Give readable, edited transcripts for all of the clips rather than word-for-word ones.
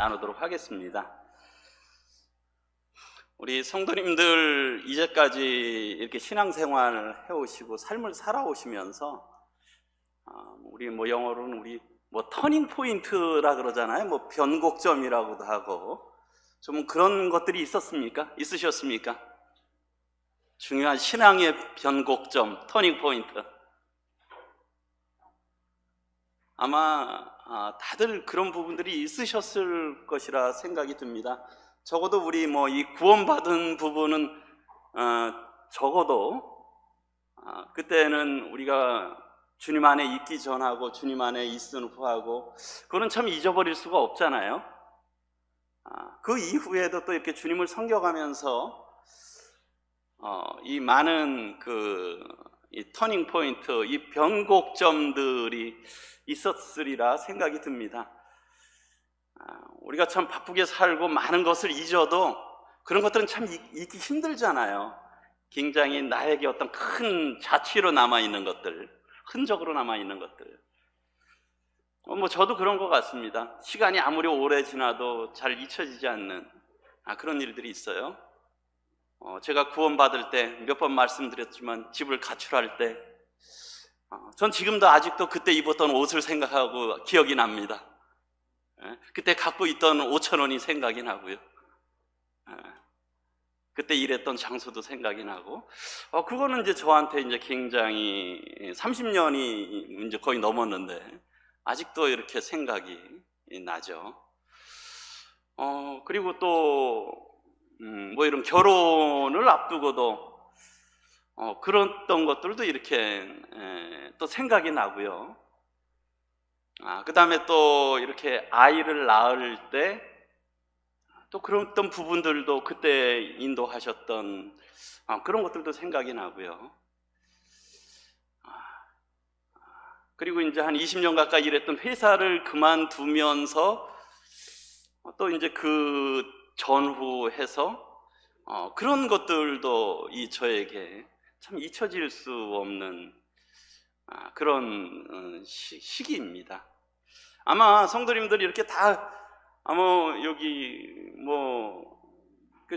나누도록 하겠습니다. 우리 성도님들 이제까지 이렇게 신앙생활을 해오시고 삶을 살아오시면서 우리 영어로는 우리 터닝 포인트라 그러잖아요. 변곡점이라고도 하고 좀 그런 것들이 있었습니까? 있으셨습니까? 중요한 신앙의 변곡점, 터닝 포인트. 아마 다들 그런 부분들이 있으셨을 것이라 생각이 듭니다. 적어도 우리 이 구원받은 부분은 적어도 그때는 우리가 주님 안에 있기 전하고 주님 안에 있은 후하고 그거는 참 잊어버릴 수가 없잖아요. 그 이후에도 또 이렇게 주님을 섬겨가면서 이 많은 이 터닝 포인트, 이 변곡점들이 있었으리라 생각이 듭니다. 우리가 참 바쁘게 살고 많은 것을 잊어도 그런 것들은 참 잊기 힘들잖아요. 굉장히 나에게 어떤 큰 자취로 남아있는 것들, 흔적으로 남아있는 것들. 저도 그런 것 같습니다. 시간이 아무리 오래 지나도 잘 잊혀지지 않는 그런 일들이 있어요. 제가 구원받을 때 몇 번 말씀드렸지만 집을 가출할 때 전 지금도 아직도 그때 입었던 옷을 생각하고 기억이 납니다. 그때 갖고 있던 5,000원이 생각이 나고요. 그때 일했던 장소도 생각이 나고 그거는 이제 저한테 이제 굉장히 30년이 이제 거의 넘었는데 아직도 이렇게 생각이 나죠. 그리고 또 이런 결혼을 앞두고도 그랬던 것들도 이렇게 또 생각이 나고요. 그 다음에 또 이렇게 아이를 낳을 때 또 그런 부분들도 그때 인도하셨던 그런 것들도 생각이 나고요. 그리고 이제 한 20년 가까이 일했던 회사를 그만두면서 또 이제 그 전후해서 그런 것들도 저에게 참 잊혀질 수 없는 그런 시기입니다. 아마 성도님들이 이렇게 다 여기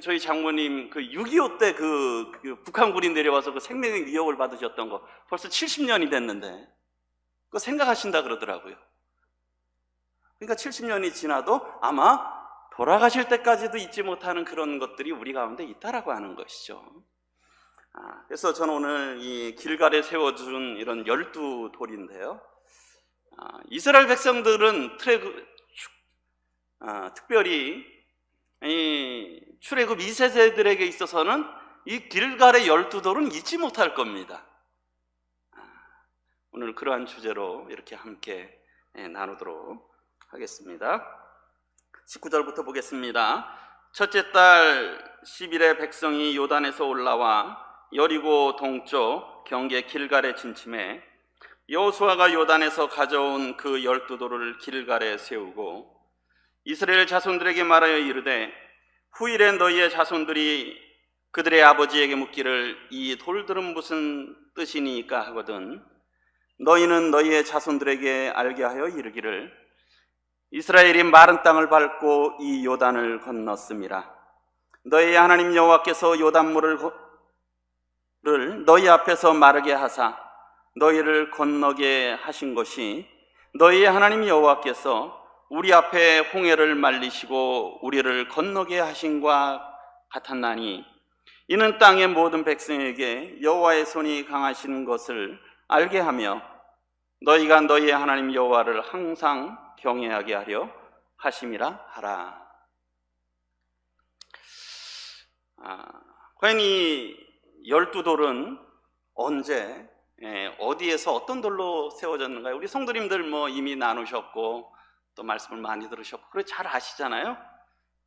저희 장모님 6.25 때 그 북한군이 내려와서 그 생명의 위협을 받으셨던 거 벌써 70년이 됐는데 그거 생각하신다 그러더라고요. 그러니까 70년이 지나도 아마 돌아가실 때까지도 잊지 못하는 그런 것들이 우리 가운데 있다라고 하는 것이죠. 그래서 저는 오늘 이 길갈에 세워준 이런 12돌인데요. 이스라엘 백성들은 특별히 이 출애굽 2세대들에게 있어서는 이 길갈의 12돌은 잊지 못할 겁니다. 오늘 그러한 주제로 이렇게 함께 나누도록 하겠습니다. 19절부터 보겠습니다. 첫째 달 10일에 백성이 요단에서 올라와 여리고 동쪽 경계 길갈에 진침해 여호수아가 요단에서 가져온 그 12돌을 길갈에 세우고 이스라엘 자손들에게 말하여 이르되 후일에 너희의 자손들이 그들의 아버지에게 묻기를 이 돌들은 무슨 뜻이니까 하거든 너희는 너희의 자손들에게 알게 하여 이르기를 이스라엘이 마른 땅을 밟고 이 요단을 건넜음이라. 너희의 하나님 여호와께서 요단물을 너희 앞에서 마르게 하사 너희를 건너게 하신 것이 너희의 하나님 여호와께서 우리 앞에 홍해를 말리시고 우리를 건너게 하신과 같았나니 이는 땅의 모든 백성에게 여호와의 손이 강하신 것을 알게 하며 너희가 너희의 하나님 여호와를 항상 경외하게 하려 하심이라 하라. 과연 이 12돌은 언제 어디에서 어떤 돌로 세워졌는가요? 우리 성도님들 이미 나누셨고 또 말씀을 많이 들으셨고 그래 잘 아시잖아요.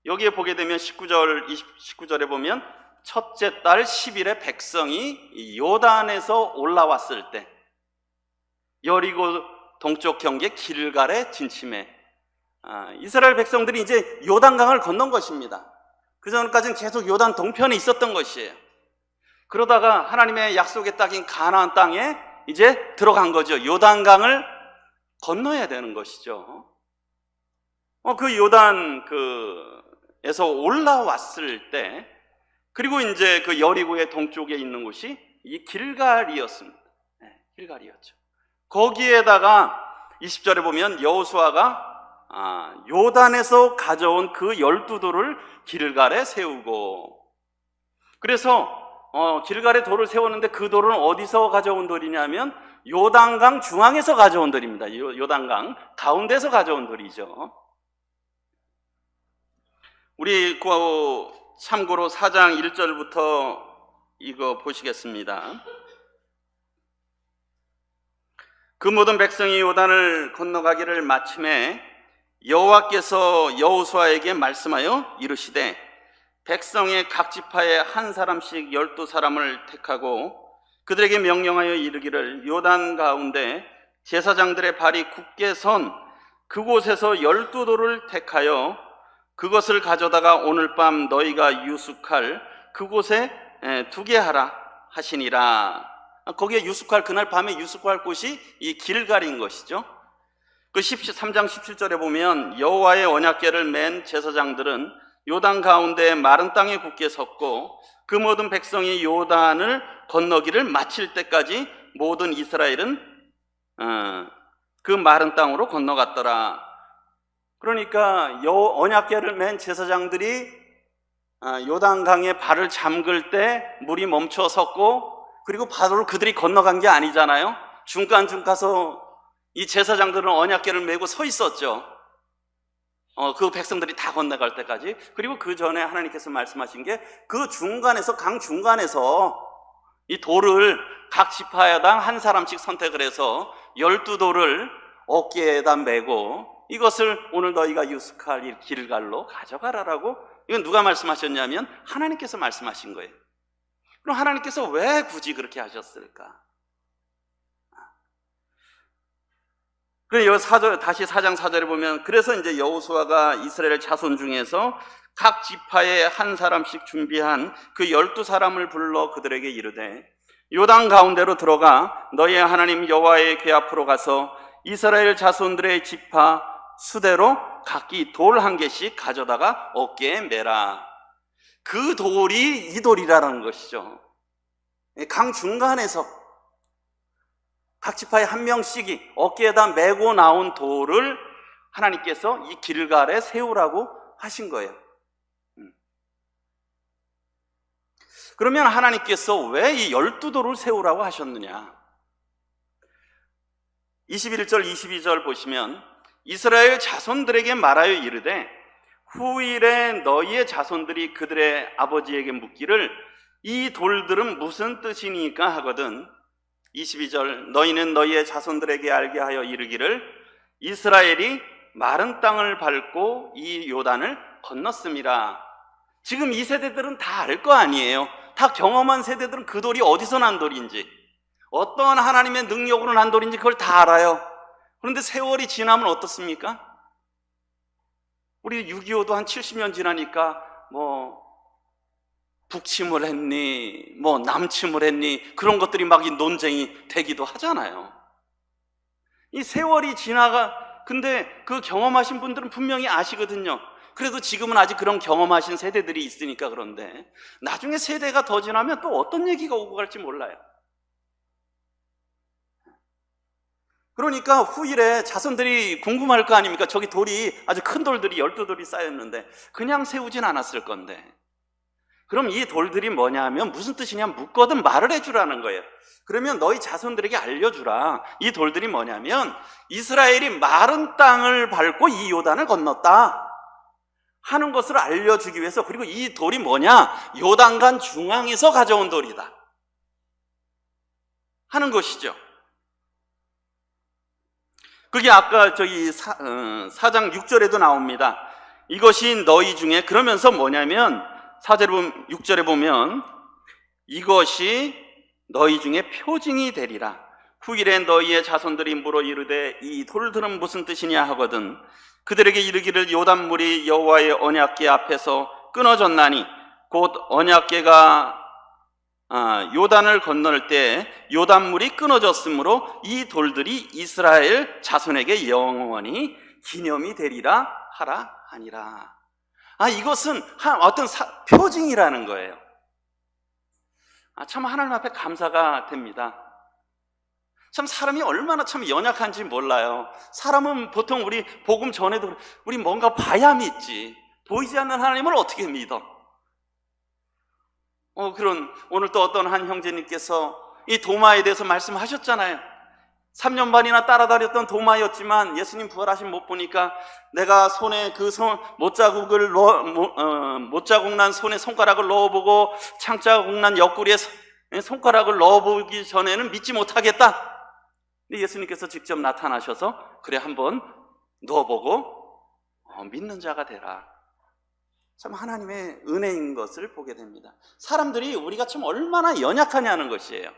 여기에 보게 되면 19절에 보면 첫째 달 10일에 백성이 요단에서 올라왔을 때 여리고 동쪽 경계 길갈에 진침해 이스라엘 백성들이 이제 요단강을 건넌 것입니다. 그 전까지는 계속 요단 동편에 있었던 것이에요. 그러다가 하나님의 약속의 땅인 가나안 땅에 이제 들어간 거죠. 요단강을 건너야 되는 것이죠. 그 요단 에서 올라왔을 때, 그리고 이제 그 여리고의 동쪽에 있는 곳이 이 길갈이었습니다. 길갈이었죠. 거기에다가 20절에 보면 여호수아가 요단에서 가져온 그 12돌을 길갈에 세우고, 그래서 길갈에 돌을 세웠는데 그 돌은 어디서 가져온 돌이냐면 요단강 중앙에서 가져온 돌입니다. 요단강 가운데서 가져온 돌이죠. 우리 참고로 4장 1절부터 이거 보시겠습니다. 그 모든 백성이 요단을 건너가기를 마침에 여호와께서 여호수아에게 말씀하여 이르시되 백성의 각 지파에 한 사람씩 12사람을 택하고 그들에게 명령하여 이르기를 요단 가운데 제사장들의 발이 굳게 선 그곳에서 12돌을 택하여 그것을 가져다가 오늘 밤 너희가 유숙할 그곳에 두게 하라 하시니라. 거기에 유숙할, 그날 밤에 유숙할 곳이 이 길갈인 것이죠. 그 3장 17절에 보면 여호와의 언약궤를 맨 제사장들은 요단 가운데 마른 땅에 굳게 섰고 그 모든 백성이 요단을 건너기를 마칠 때까지 모든 이스라엘은 그 마른 땅으로 건너갔더라. 그러니까 언약궤를 맨 제사장들이 요단강에 발을 잠글 때 물이 멈춰 섰고, 그리고 바로를 그들이 건너간 게 아니잖아요. 중간중 가서 이 제사장들은 언약궤를 메고 서 있었죠. 그 백성들이 다 건너갈 때까지. 그리고 그 전에 하나님께서 말씀하신 게 그 중간에서, 강 중간에서 이 돌을 각 지파당 한 사람씩 선택을 해서 12돌을 어깨에다 메고 이것을 오늘 너희가 유숙할 이 길갈로 가져가라라고, 이건 누가 말씀하셨냐면 하나님께서 말씀하신 거예요. 그럼 하나님께서 왜 굳이 그렇게 하셨을까? 그래서 다시 4장 4절에 보면 그래서 이제 여호수아가 이스라엘 자손 중에서 각 지파에 한 사람씩 준비한 그 12사람을 불러 그들에게 이르되 요단 가운데로 들어가 너희의 하나님 여호와의 궤 앞으로 가서 이스라엘 자손들의 지파 수대로 각기 돌 한 개씩 가져다가 어깨에 매라. 그 돌이 이 돌이라는 것이죠. 강 중간에서 각 지파에 한 명씩이 어깨에다 메고 나온 돌을 하나님께서 이 길갈에 세우라고 하신 거예요. 그러면 하나님께서 왜 이 12돌을 세우라고 하셨느냐? 21절 22절 보시면 이스라엘 자손들에게 말하여 이르되 후일에 너희의 자손들이 그들의 아버지에게 묻기를 이 돌들은 무슨 뜻이니까 하거든. 22절 너희는 너희의 자손들에게 알게 하여 이르기를 이스라엘이 마른 땅을 밟고 이 요단을 건넜음이라. 지금 이 세대들은 다 알 거 아니에요. 다 경험한 세대들은 그 돌이 어디서 난 돌인지, 어떤 하나님의 능력으로 난 돌인지 그걸 다 알아요. 그런데 세월이 지나면 어떻습니까? 우리 6.25도 한 70년 지나니까 북침을 했니, 남침을 했니, 그런 것들이 막 이 논쟁이 되기도 하잖아요. 이 세월이 근데 그 경험하신 분들은 분명히 아시거든요. 그래도 지금은 아직 그런 경험하신 세대들이 있으니까. 그런데 나중에 세대가 더 지나면 또 어떤 얘기가 오고 갈지 몰라요. 그러니까 후일에 자손들이 궁금할 거 아닙니까? 저기 돌이, 아주 큰 돌들이 12돌이 쌓였는데 그냥 세우진 않았을 건데. 그럼 이 돌들이 뭐냐 하면 무슨 뜻이냐면 묻거든 말을 해주라는 거예요. 그러면 너희 자손들에게 알려주라. 이 돌들이 뭐냐면 이스라엘이 마른 땅을 밟고 이 요단을 건넜다 하는 것을 알려주기 위해서, 그리고 이 돌이 뭐냐, 요단강 중앙에서 가져온 돌이다 하는 것이죠. 그게 아까 저기 4장 6절에도 나옵니다. 이것이 너희 중에, 그러면서 뭐냐면 6절에 보면 이것이 너희 중에 표징이 되리라. 후일에 너희의 자손들이 물어 이르되 이 돌들은 무슨 뜻이냐 하거든 그들에게 이르기를 요단물이 여호와의 언약궤 앞에서 끊어졌나니 곧 언약궤가 요단을 건널 때 요단물이 끊어졌으므로 이 돌들이 이스라엘 자손에게 영원히 기념이 되리라 하라 하니라. 이것은 어떤 표징이라는 거예요. 참 하나님 앞에 감사가 됩니다. 참 사람이 얼마나 참 연약한지 몰라요. 사람은 보통 우리 복음 전에도 우리 뭔가 봐야 믿지, 보이지 않는 하나님을 어떻게 믿어? 그런 오늘 또 어떤 한 형제님께서 이 도마에 대해서 말씀하셨잖아요. 3년 반이나 따라다녔던 도마였지만 예수님 부활하신 못 보니까 내가 손에 그 못자국을 못자국 난 손에 손가락을 넣어보고 창자국 난 옆구리에 손가락을 넣어보기 전에는 믿지 못하겠다. 근데 예수님께서 직접 나타나셔서 그래 한번 넣어보고 믿는 자가 되라. 참 하나님의 은혜인 것을 보게 됩니다. 사람들이 우리가 참 얼마나 연약하냐는 것이에요.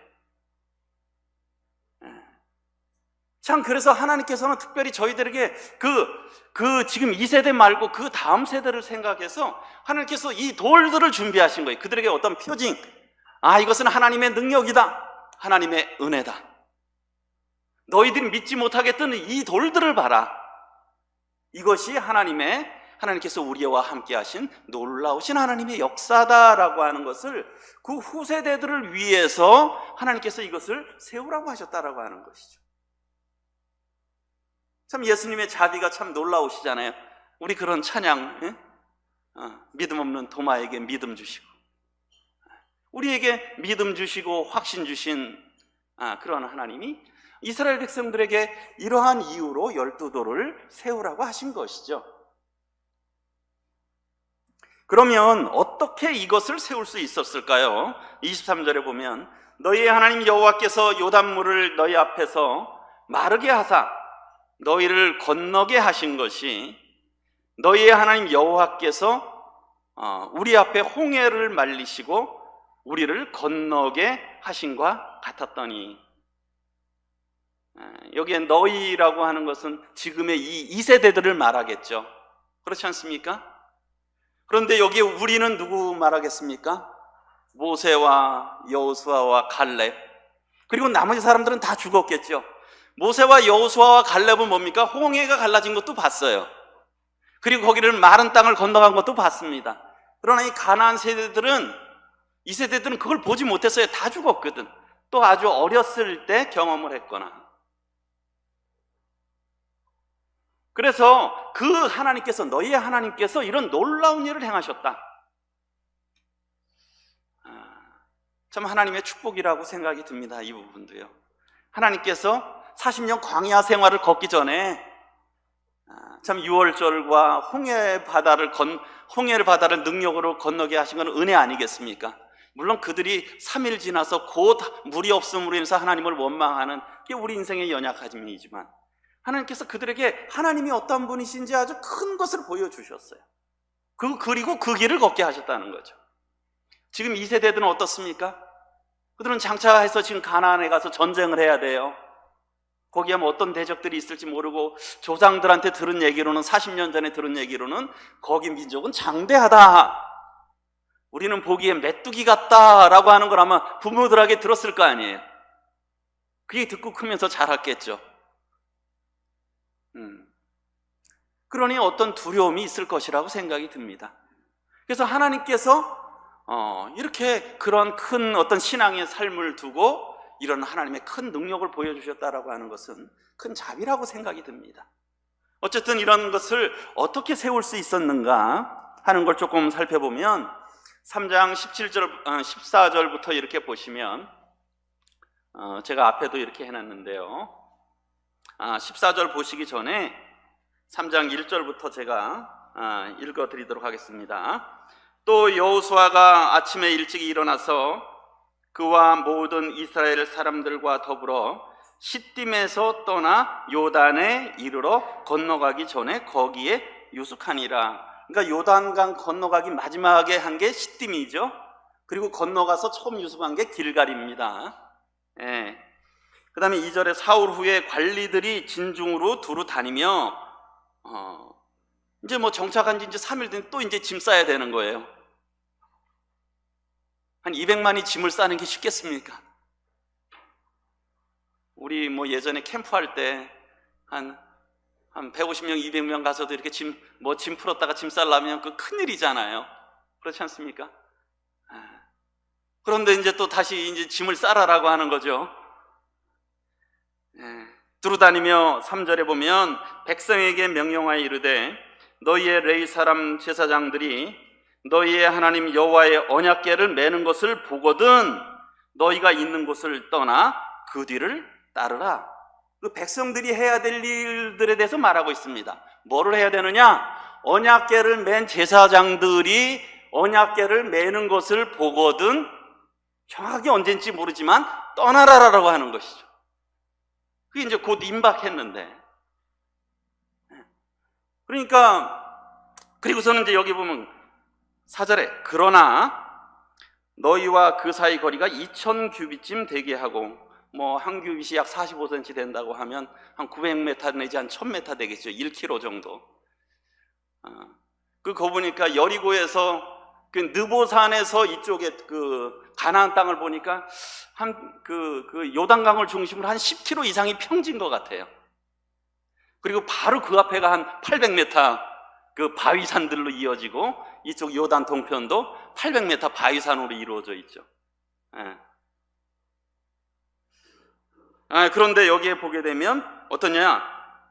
참 그래서 하나님께서는 특별히 저희들에게 그 지금 이 세대 말고 그 다음 세대를 생각해서 하나님께서 이 돌들을 준비하신 거예요. 그들에게 어떤 표징, 이것은 하나님의 능력이다, 하나님의 은혜다. 너희들이 믿지 못하겠던 이 돌들을 봐라. 이것이 하나님께서 우리와 함께 하신 놀라우신 하나님의 역사다라고 하는 것을 그 후세대들을 위해서 하나님께서 이것을 세우라고 하셨다라고 하는 것이죠. 참 예수님의 자비가 참 놀라우시잖아요. 우리 그런 찬양, 믿음 없는 도마에게 믿음 주시고 우리에게 믿음 주시고 확신 주신 그런 하나님이 이스라엘 백성들에게 이러한 이유로 12돌을 세우라고 하신 것이죠. 그러면 어떻게 이것을 세울 수 있었을까요? 23절에 보면 너희의 하나님 여호와께서 요단물을 너희 앞에서 마르게 하사 너희를 건너게 하신 것이 너희의 하나님 여호와께서 우리 앞에 홍해를 말리시고 우리를 건너게 하신과 같았더니, 여기에 너희라고 하는 것은 지금의 이 세대들을 말하겠죠. 그렇지 않습니까? 그런데 여기에 우리는 누구 말하겠습니까? 모세와 여호수아와 갈렙, 그리고 나머지 사람들은 다 죽었겠죠. 모세와 여호수아와 갈렙은 뭡니까? 홍해가 갈라진 것도 봤어요. 그리고 거기를 마른 땅을 건너간 것도 봤습니다. 그러나 이 가나안 세대들은, 이 세대들은 그걸 보지 못했어요. 다 죽었거든. 또 아주 어렸을 때 경험을 했거나. 그래서 그 하나님께서, 너희의 하나님께서 이런 놀라운 일을 행하셨다. 참 하나님의 축복이라고 생각이 듭니다. 이 부분도요. 하나님께서 40년 광야 생활을 걷기 전에 참 유월절과 홍해를 바다를 능력으로 건너게 하신 건 은혜 아니겠습니까? 물론 그들이 3일 지나서 곧 물이 없음으로 인해서 하나님을 원망하는 게 우리 인생의 연약함이지만 하나님께서 그들에게 하나님이 어떤 분이신지 아주 큰 것을 보여주셨어요. 그리고 그 길을 걷게 하셨다는 거죠. 지금 이 세대들은 어떻습니까? 그들은 장차해서 지금 가나안에 가서 전쟁을 해야 돼요. 거기에 뭐 어떤 대적들이 있을지 모르고, 조상들한테 들은 얘기로는, 40년 전에 들은 얘기로는 거기 민족은 장대하다, 우리는 보기에 메뚜기 같다라고 하는 걸 아마 부모들에게 들었을 거 아니에요. 그게 듣고 크면서 자랐겠죠. 그러니 어떤 두려움이 있을 것이라고 생각이 듭니다. 그래서 하나님께서 이렇게 그런 큰 어떤 신앙의 삶을 두고 이런 하나님의 큰 능력을 보여주셨다라고 하는 것은 큰 자비라고 생각이 듭니다. 어쨌든 이런 것을 어떻게 세울 수 있었는가 하는 걸 조금 살펴보면 3장 14절부터 이렇게 보시면, 제가 앞에도 이렇게 해놨는데요. 14절 보시기 전에 3장 1절부터 제가 읽어드리도록 하겠습니다. 또 여호수아가 아침에 일찍 일어나서 그와 모든 이스라엘 사람들과 더불어 시딤에서 떠나 요단에 이르러 건너가기 전에 거기에 유숙하니라. 그러니까 요단강 건너가기 마지막에 한 게 시딤이죠. 그리고 건너가서 처음 유숙한 게 길갈입니다. 그 다음에 2절에 사흘 후에 관리들이 진중으로 두루 다니며 이제 뭐 정착한 지 이제 3일 된 또 이제 짐 싸야 되는 거예요. 한 200만이 짐을 싸는 게 쉽겠습니까? 우리 뭐 예전에 캠프할 때 한 한 150명, 200명 가서도 이렇게 짐 풀었다가 짐 싸려면 그 큰일이잖아요. 그렇지 않습니까? 그런데 이제 또 다시 이제 짐을 싸라라고 하는 거죠. 두루다니며 3절에 보면 백성에게 명령하여 이르되 너희의 레위 사람 제사장들이 너희의 하나님 여호와의 언약궤를 매는 것을 보거든 너희가 있는 곳을 떠나 그 뒤를 따르라. 그 백성들이 해야 될 일들에 대해서 말하고 있습니다. 뭐를 해야 되느냐? 언약궤를 맨 제사장들이 언약궤를 매는 것을 보거든 정확하게 언젠지 모르지만 떠나라라고 하는 것이죠. 그게 이제 곧 임박했는데, 그러니까 그리고서는 이제 여기 보면 4절에 그러나 너희와 그 사이 거리가 2000규빗쯤 되게 하고, 뭐 한 규빗이 약 45cm 된다고 하면 한 900m 내지 한 1000m 되겠죠. 1km 정도. 그거 보니까 여리고에서 그 느보산에서 이쪽에 그 가나안 땅을 보니까 그 요단강을 중심으로 한 10km 이상이 평지인 것 같아요. 그리고 바로 그 앞에가 한 800m 그 바위산들로 이어지고 이쪽 요단 동편도 800m 바위산으로 이루어져 있죠. 그런데 여기에 보게 되면 어떠냐?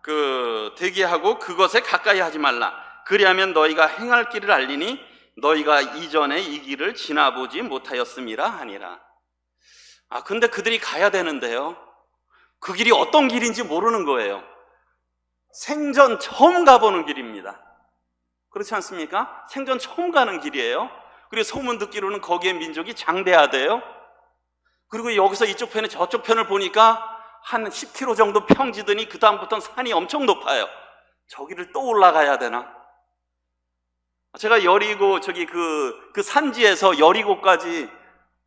그 대기하고 그것에 가까이 하지 말라. 그리하면 너희가 행할 길을 알리니 너희가 이전에 이 길을 지나보지 못하였음이라 하니라. 근데 그들이 가야 되는데요, 그 길이 어떤 길인지 모르는 거예요. 생전 처음 가보는 길입니다. 그렇지 않습니까? 생전 처음 가는 길이에요. 그리고 소문 듣기로는 거기에 민족이 장대하대요. 그리고 여기서 이쪽 편에 저쪽 편을 보니까 한 10km 정도 평지더니 그 다음부터는 산이 엄청 높아요. 저기를 또 올라가야 되나? 제가 여리고 저기 그 산지에서 여리고까지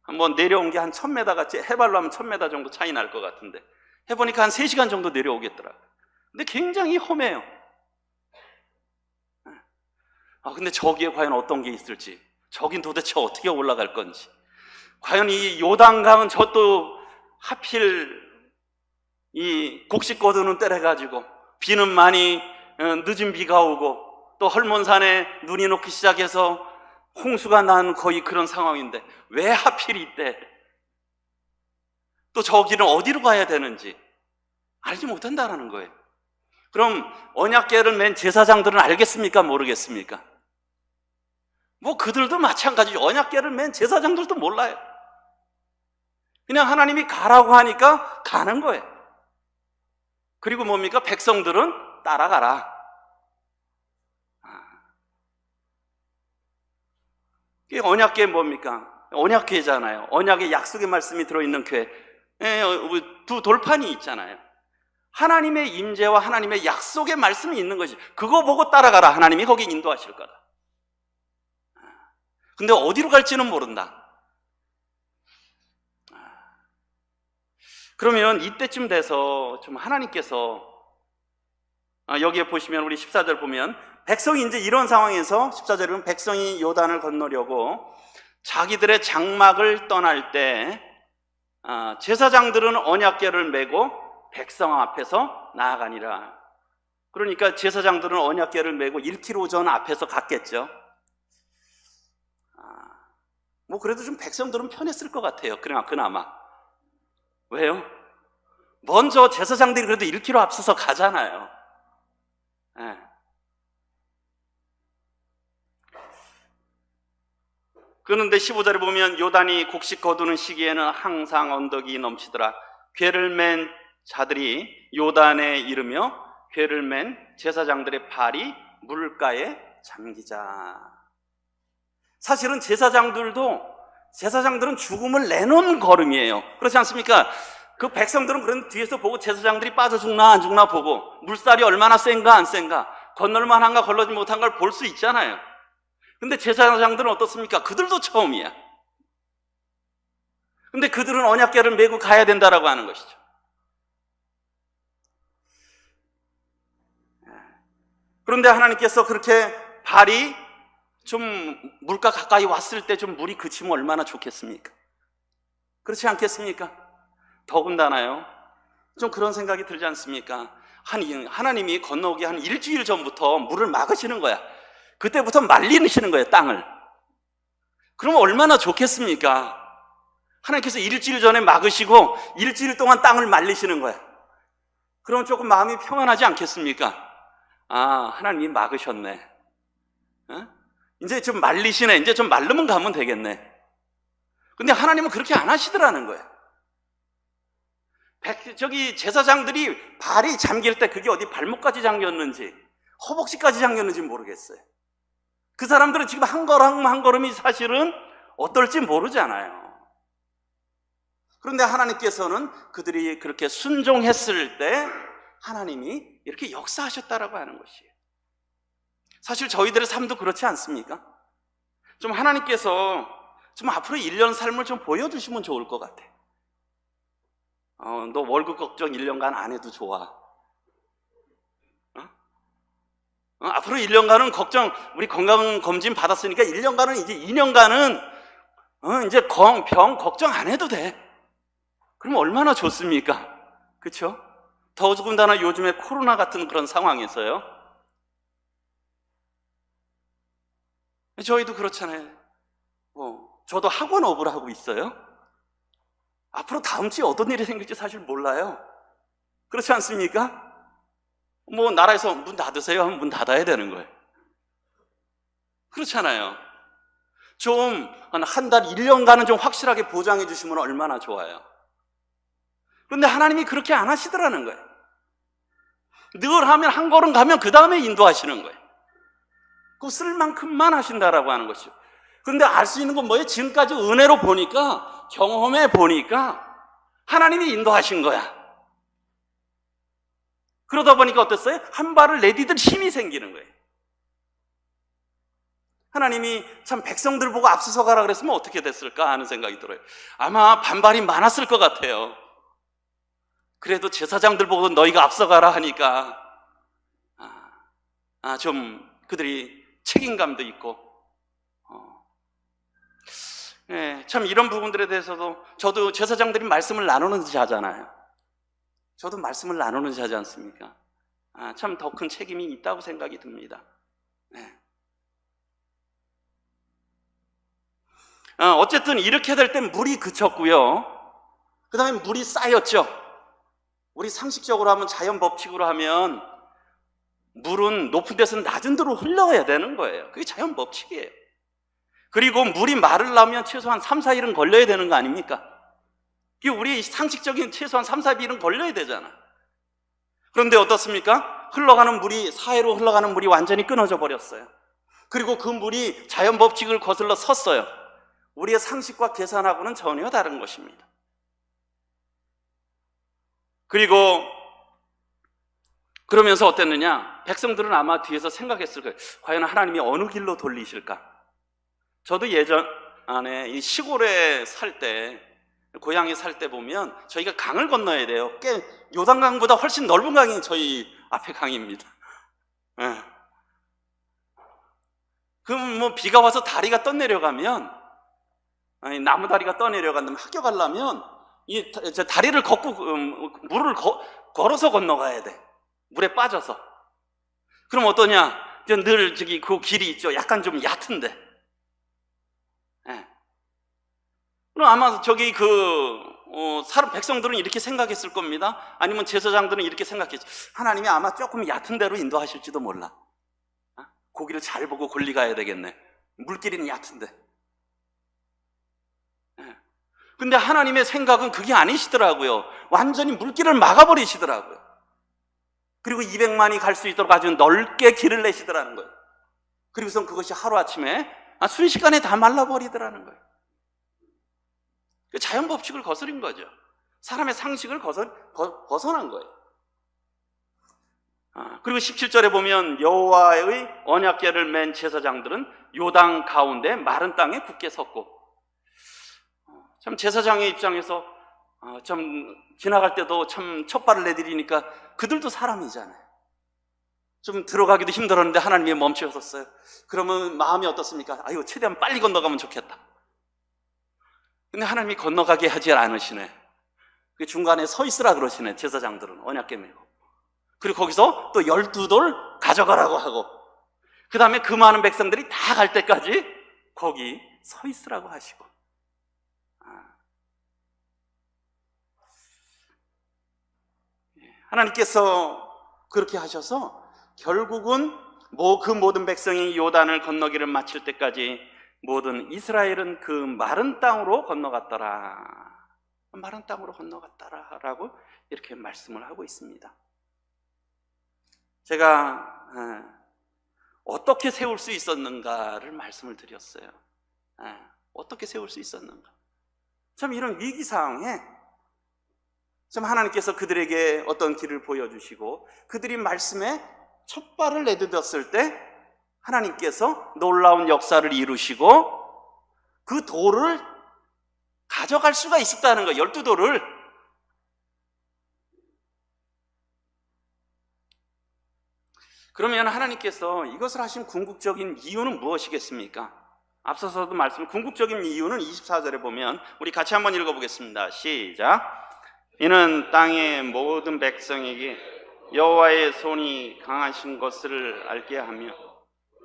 한번 내려온 게 한 1000m 같이, 해발로 하면 1000m 정도 차이 날 것 같은데 해보니까 한 3시간 정도 내려오겠더라고요. 근데 굉장히 험해요. 근데 저기에 과연 어떤 게 있을지, 저긴 도대체 어떻게 올라갈 건지, 과연 이 요단강은 저도 하필 이 곡식 거두는 때래가지고 비는 많이 늦은 비가 오고 또 헐몬산에 눈이 녹기 시작해서 홍수가 난 거의 그런 상황인데 왜 하필 이때, 또 저 길은 어디로 가야 되는지 알지 못한다는 거예요. 그럼 언약궤를 맨 제사장들은 알겠습니까? 모르겠습니까? 뭐 그들도 마찬가지죠. 언약궤를 맨 제사장들도 몰라요. 그냥 하나님이 가라고 하니까 가는 거예요. 그리고 뭡니까? 백성들은 따라가라. 이게 언약궤 뭡니까? 언약궤잖아요. 언약의 약속의 말씀이 들어있는 궤. 두 돌판이 있잖아요. 하나님의 임재와 하나님의 약속의 말씀이 있는 것이, 그거 보고 따라가라. 하나님이 거기 인도하실 거다. 근데 어디로 갈지는 모른다. 그러면 이때쯤 돼서 좀 하나님께서, 여기에 보시면 우리 14절 보면 백성이 이제 이런 상황에서 14절에 보면 백성이 요단을 건너려고 자기들의 장막을 떠날 때 제사장들은 언약궤를 메고 백성 앞에서 나아가니라. 그러니까 제사장들은 언약궤를 메고 1km 전 앞에서 갔겠죠. 뭐 그래도 좀 백성들은 편했을 것 같아요. 그나마. 왜요? 먼저 제사장들이 그래도 1km 앞서서 가잖아요. 그런데 15절에 보면 요단이 곡식 거두는 시기에는 항상 언덕이 넘치더라. 궤를 맨 자들이 요단에 이르며 궤를 맨 제사장들의 발이 물가에 잠기자. 사실은 제사장들은 죽음을 내놓은 걸음이에요. 그렇지 않습니까? 그 백성들은 그런 뒤에서 보고 제사장들이 빠져 죽나 안 죽나 보고 물살이 얼마나 센가 안 센가, 건널만 한가 건너지 못한 걸 볼 수 있잖아요. 근데 제사장들은 어떻습니까? 그들도 처음이야. 근데 그들은 언약궤를 메고 가야 된다라고 하는 것이죠. 그런데 하나님께서 그렇게 발이 좀 물가 가까이 왔을 때 좀 물이 그치면 얼마나 좋겠습니까? 그렇지 않겠습니까? 더군다나요, 좀 그런 생각이 들지 않습니까? 하나님이 건너오기 한 일주일 전부터 물을 막으시는 거야. 그때부터 말리시는 거예요, 땅을. 그러면 얼마나 좋겠습니까? 하나님께서 일주일 전에 막으시고 일주일 동안 땅을 말리시는 거야. 그럼 조금 마음이 평안하지 않겠습니까? 하나님이 막으셨네. 이제 좀 말리시네. 이제 좀 마르면 가면 되겠네. 근데 하나님은 그렇게 안 하시더라는 거예요. 제사장들이 발이 잠길 때 그게 어디 발목까지 잠겼는지 허벅지까지 잠겼는지 모르겠어요. 그 사람들은 지금 한 걸음 한 걸음이 사실은 어떨지 모르잖아요. 그런데 하나님께서는 그들이 그렇게 순종했을 때 하나님이 이렇게 역사하셨다라고 하는 것이에요. 사실 저희들의 삶도 그렇지 않습니까? 좀 하나님께서 좀 앞으로 1년 삶을 좀 보여주시면 좋을 것 같아. 너 월급 걱정 1년간 안 해도 좋아. 앞으로 1년간은 걱정, 우리 건강검진 받았으니까 1년간은 이제 2년간은 이제 병 걱정 안 해도 돼. 그럼 얼마나 좋습니까? 그렇죠? 더더군다나 요즘에 코로나 같은 그런 상황에서요. 저희도 그렇잖아요. 저도 학원업을 하고 있어요. 앞으로 다음 주에 어떤 일이 생길지 사실 몰라요. 그렇지 않습니까? 나라에서 문 닫으세요 하면 문 닫아야 되는 거예요. 그렇잖아요. 좀 한 달, 1년간은 좀 확실하게 보장해 주시면 얼마나 좋아요. 그런데 하나님이 그렇게 안 하시더라는 거예요. 늘 하면 한 걸음 가면 그 다음에 인도하시는 거예요. 그 쓸 만큼만 하신다라고 하는 것이죠. 그런데 알 수 있는 건 뭐예요? 지금까지 은혜로 보니까, 경험해 보니까 하나님이 인도하신 거야. 그러다 보니까 어땠어요? 한 발을 내디딜 힘이 생기는 거예요. 하나님이 참 백성들 보고 앞서서 가라 그랬으면 어떻게 됐을까 하는 생각이 들어요. 아마 반발이 많았을 것 같아요. 그래도 제사장들 보고 너희가 앞서가라 하니까 좀 그들이 책임감도 있고 참 이런 부분들에 대해서도 저도 제사장들이 말씀을 나누는지 하잖아요. 저도 말씀을 나누는지 하지 않습니까? 참 더 큰 책임이 있다고 생각이 듭니다. 어쨌든 이렇게 될 땐 물이 그쳤고요. 그 다음에 물이 쌓였죠. 우리 상식적으로 하면, 자연 법칙으로 하면 물은 높은 데서는 낮은 데로 흘러가야 되는 거예요. 그게 자연 법칙이에요. 그리고 물이 마르려면 최소한 3, 4일은 걸려야 되는 거 아닙니까? 이게 우리 상식적인 최소한 3, 4일은 걸려야 되잖아. 그런데 어떻습니까? 흘러가는 물이, 사해로 흘러가는 물이 완전히 끊어져 버렸어요. 그리고 그 물이 자연 법칙을 거슬러 섰어요. 우리의 상식과 계산하고는 전혀 다른 것입니다. 그리고 그러면서 어땠느냐? 백성들은 아마 뒤에서 생각했을 거예요. 과연 하나님이 어느 길로 돌리실까? 저도 예전에 이 시골에 살 때, 고향에 살 때 보면 저희가 강을 건너야 돼요. 요단강보다 훨씬 넓은 강이 저희 앞에 강입니다. 그럼 비가 와서 다리가 떠내려가면, 나무 다리가 떠내려간다면 학교 가려면 이 다리를 걷고 물을 걸어서 건너가야 돼. 물에 빠져서. 그럼 어떠냐? 늘 그 길이 있죠. 약간 좀 얕은데. 그럼 아마 백성들은 이렇게 생각했을 겁니다. 아니면 제사장들은 이렇게 생각했지. 하나님이 아마 조금 얕은 데로 인도하실지도 몰라. 고기를 잘 보고 골리 가야 되겠네. 물길이는 얕은데. 근데 하나님의 생각은 그게 아니시더라고요. 완전히 물길을 막아버리시더라고요. 그리고 200만이 갈 수 있도록 아주 넓게 길을 내시더라는 거예요. 그리고선 그것이 하루아침에 순식간에 다 말라버리더라는 거예요. 자연 법칙을 거스린 거죠. 사람의 상식을 벗어난 거예요. 그리고 17절에 보면 여호와의 언약궤를 맨 제사장들은 요단 가운데 마른 땅에 굳게 섰고, 참 제사장의 입장에서 참 지나갈 때도 참 첫발을 내디리니까 그들도 사람이잖아요. 좀 들어가기도 힘들었는데 하나님이 멈추셨어요. 그러면 마음이 어떻습니까? 아유, 최대한 빨리 건너가면 좋겠다. 근데 하나님이 건너가게 하지 않으시네. 그 중간에 서 있으라 그러시네. 제사장들은 언약궤 메고. 그리고 거기서 또 12돌 가져가라고 하고, 그 다음에 그 많은 백성들이 다 갈 때까지 거기 서 있으라고 하시고. 하나님께서 그렇게 하셔서 결국은 그 모든 백성이 요단을 건너기를 마칠 때까지 모든 이스라엘은 그 마른 땅으로 건너갔더라. 마른 땅으로 건너갔더라 라고 이렇게 말씀을 하고 있습니다. 제가 어떻게 세울 수 있었는가를 말씀을 드렸어요. 어떻게 세울 수 있었는가. 참 이런 위기 상황에 참 하나님께서 그들에게 어떤 길을 보여주시고 그들이 말씀에 첫 발을 내딛었을 때 하나님께서 놀라운 역사를 이루시고 그 돌을 가져갈 수가 있었다는 거예요. 12돌을. 그러면 하나님께서 이것을 하신 궁극적인 이유는 무엇이겠습니까? 앞서서도 궁극적인 이유는 24절에 보면 우리 같이 한번 읽어보겠습니다. 시작. 이는 땅의 모든 백성에게 여호와의 손이 강하신 것을 알게 하며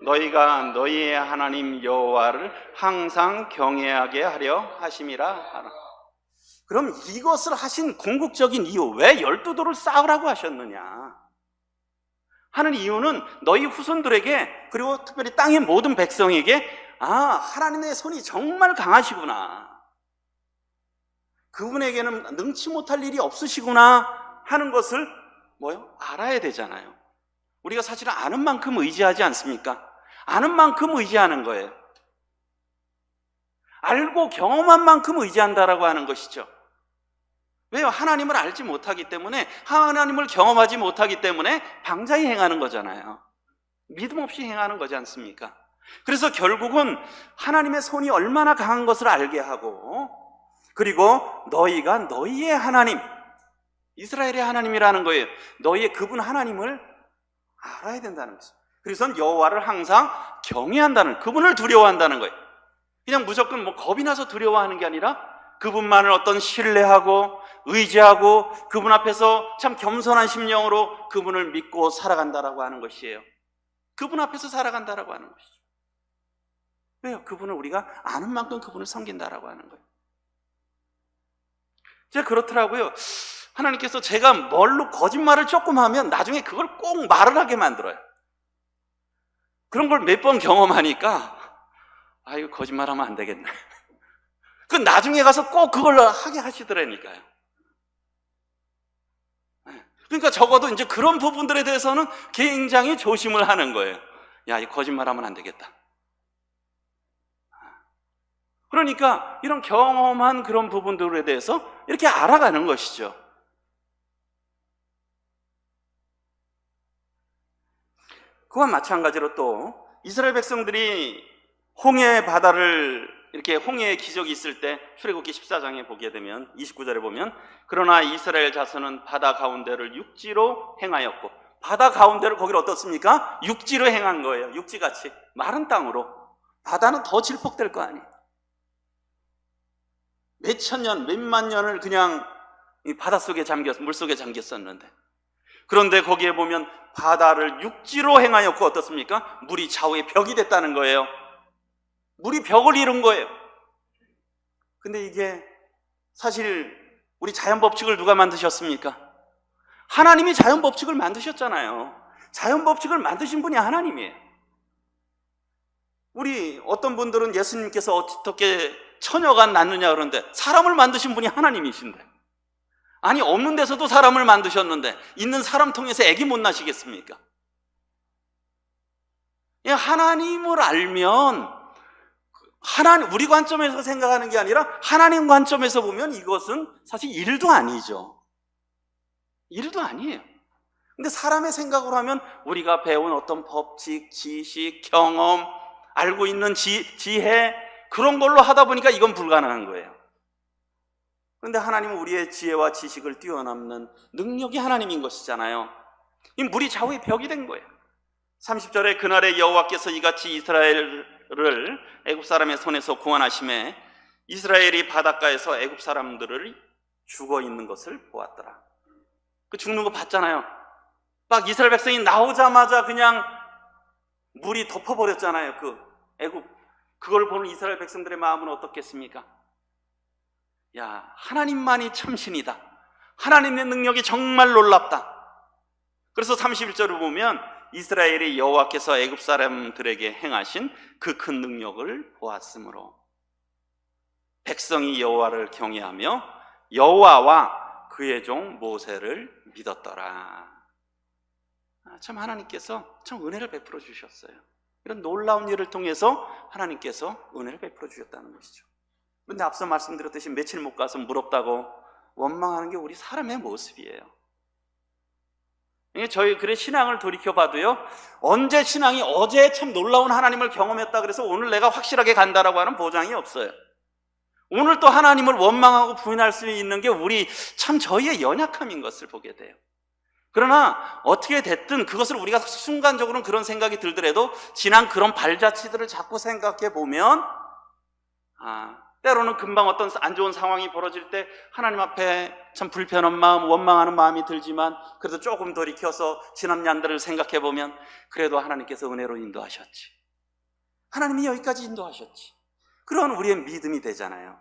너희가 너희의 하나님 여호와를 항상 경외하게 하려 하심이라 하라. 그럼 이것을 하신 궁극적인 이유, 왜 12돌을 쌓으라고 하셨느냐 하는 이유는 너희 후손들에게, 그리고 특별히 땅의 모든 백성에게 하나님의 손이 정말 강하시구나, 그분에게는 능치 못할 일이 없으시구나 하는 것을 알아야 되잖아요. 우리가 사실은 아는 만큼 의지하지 않습니까? 아는 만큼 의지하는 거예요. 알고 경험한 만큼 의지한다라고 하는 것이죠. 왜요? 하나님을 알지 못하기 때문에, 하나님을 경험하지 못하기 때문에 방자히 행하는 거잖아요. 믿음 없이 행하는 거지 않습니까? 그래서 결국은 하나님의 손이 얼마나 강한 것을 알게 하고, 그리고 너희가 너희의 하나님, 이스라엘의 하나님이라는 거예요. 너희의 그분 하나님을 알아야 된다는 것이죠. 그래서 여호와를 항상 경외한다는, 그분을 두려워한다는 거예요. 그냥 무조건 겁이 나서 두려워하는 게 아니라 그분만을 어떤 신뢰하고 의지하고 그분 앞에서 참 겸손한 심령으로 그분을 믿고 살아간다라고 하는 것이에요. 그분 앞에서 살아간다라고 하는 것이죠. 왜요? 그분을 우리가 아는 만큼 그분을 섬긴다라고 하는 거예요. 제가 그렇더라고요. 하나님께서 제가 뭘로 거짓말을 조금 하면 나중에 그걸 꼭 말을 하게 만들어요. 그런 걸 몇 번 경험하니까 이거 거짓말하면 안 되겠네. 그 나중에 가서 꼭 그걸 하게 하시더라니까요. 그러니까 적어도 이제 그런 부분들에 대해서는 굉장히 조심을 하는 거예요. 이 거짓말하면 안 되겠다. 그러니까 이런 경험한 그런 부분들에 대해서 이렇게 알아가는 것이죠. 그와 마찬가지로 또 이스라엘 백성들이 홍해 바다를, 이렇게 홍해의 기적이 있을 때 출애굽기 14장에 보게 되면 29절에 보면 그러나 이스라엘 자손은 바다 가운데를 육지로 행하였고, 바다 가운데를 거기를 어떻습니까? 육지로 행한 거예요. 육지같이 마른 땅으로. 바다는 더 질퍽될 거 아니에요. 몇천 년, 몇만 년을 그냥 이 바닷속에 물속에 잠겼었는데, 그런데 거기에 보면 바다를 육지로 행하였고 어떻습니까? 물이 좌우에 벽이 됐다는 거예요. 물이 벽을 이룬 거예요. 근데 이게 사실 우리 자연법칙을 누가 만드셨습니까? 하나님이 자연법칙을 만드셨잖아요. 자연법칙을 만드신 분이 하나님이에요. 우리 어떤 분들은 예수님께서 어떻게 처녀가 낳느냐 그러는데, 사람을 만드신 분이 하나님이신데, 아니 없는 데서도 사람을 만드셨는데 있는 사람 통해서 애기 못 낳으시겠습니까? 하나님을 알면, 우리 관점에서 생각하는 게 아니라 하나님 관점에서 보면 이것은 사실 일도 아니죠. 일도 아니에요. 근데 사람의 생각으로 하면 우리가 배운 어떤 법칙, 지식, 경험, 알고 있는 지혜, 그런 걸로 하다 보니까 이건 불가능한 거예요. 그런데 하나님은 우리의 지혜와 지식을 뛰어넘는 능력이 하나님인 것이잖아요. 이 물이 좌우의 벽이 된 거예요. 30절에 그날에 여호와께서 이같이 이스라엘을 애굽 사람의 손에서 구원하심에 이스라엘이 바닷가에서 애굽 사람들을 죽어 있는 것을 보았더라. 그 죽는 거 봤잖아요. 막 이스라엘 백성이 나오자마자 그냥 물이 덮어버렸잖아요. 그 애굽. 그걸 보는 이스라엘 백성들의 마음은 어떻겠습니까? 야, 하나님만이 참신이다. 하나님의 능력이 정말 놀랍다. 그래서 31절을 보면 이스라엘이 여호와께서 애굽 사람들에게 행하신 그 큰 능력을 보았으므로 백성이 여호와를 경외하며 여호와와 그의 종 모세를 믿었더라. 참 하나님께서 참 은혜를 베풀어 주셨어요. 이런 놀라운 일을 통해서 하나님께서 은혜를 베풀어 주셨다는 것이죠. 그런데 앞서 말씀드렸듯이 며칠 못 가서 부럽다고 원망하는 게 우리 사람의 모습이에요. 저희 그래 신앙을 돌이켜봐도요, 언제 신앙이 어제 참 놀라운 하나님을 경험했다 그래서 오늘 내가 확실하게 간다라고 하는 보장이 없어요. 오늘 또 하나님을 원망하고 부인할 수 있는 게 우리 참 저희의 연약함인 것을 보게 돼요. 그러나 어떻게 됐든 그것을 우리가 순간적으로는 그런 생각이 들더라도 지난 그런 발자취들을 자꾸 생각해 보면 때로는 금방 어떤 안 좋은 상황이 벌어질 때 하나님 앞에 참 불편한 마음, 원망하는 마음이 들지만 그래도 조금 돌이켜서 지난 년들을 생각해 보면 그래도 하나님께서 은혜로 인도하셨지, 하나님이 여기까지 인도하셨지, 그런 우리의 믿음이 되잖아요.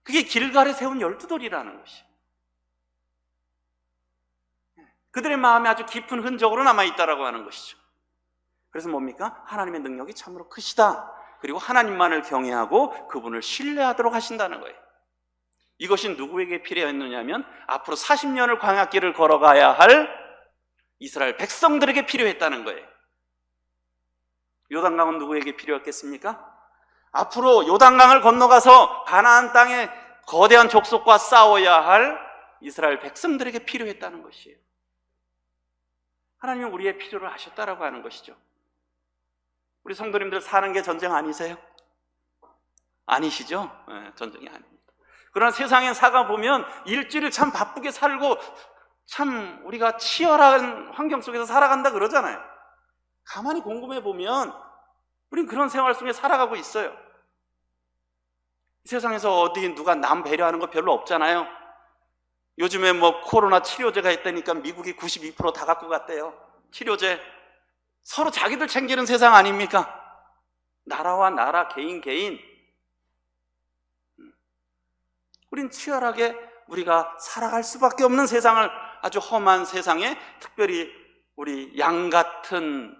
그게 길갈에 세운 12돌이라는 것이 그들의 마음에 아주 깊은 흔적으로 남아있다라고 하는 것이죠. 그래서 뭡니까? 하나님의 능력이 참으로 크시다. 그리고 하나님만을 경외하고 그분을 신뢰하도록 하신다는 거예요. 이것이 누구에게 필요했느냐면 앞으로 40년을 광야길을 걸어가야 할 이스라엘 백성들에게 필요했다는 거예요. 요단강은 누구에게 필요했겠습니까? 앞으로 요단강을 건너가서 가나안 땅의 거대한 족속과 싸워야 할 이스라엘 백성들에게 필요했다는 것이에요. 하나님은 우리의 필요를 하셨다라고 하는 것이죠. 우리 성도님들 사는 게 전쟁 아니세요? 아니시죠? 네, 전쟁이 아닙니다. 그러나 세상에 살아보면 일주일을 참 바쁘게 살고 참 우리가 치열한 환경 속에서 살아간다 그러잖아요. 가만히 궁금해 보면 우린 그런 생활 속에 살아가고 있어요. 세상에서 어디 누가 남 배려하는 거 별로 없잖아요. 요즘에 뭐 코로나 치료제가 있다니까 미국이 92% 다 갖고 갔대요. 치료제. 서로 자기들 챙기는 세상 아닙니까? 나라와 나라, 개인 개인. 우린 치열하게 우리가 살아갈 수밖에 없는 세상을, 아주 험한 세상에 특별히 우리 양 같은,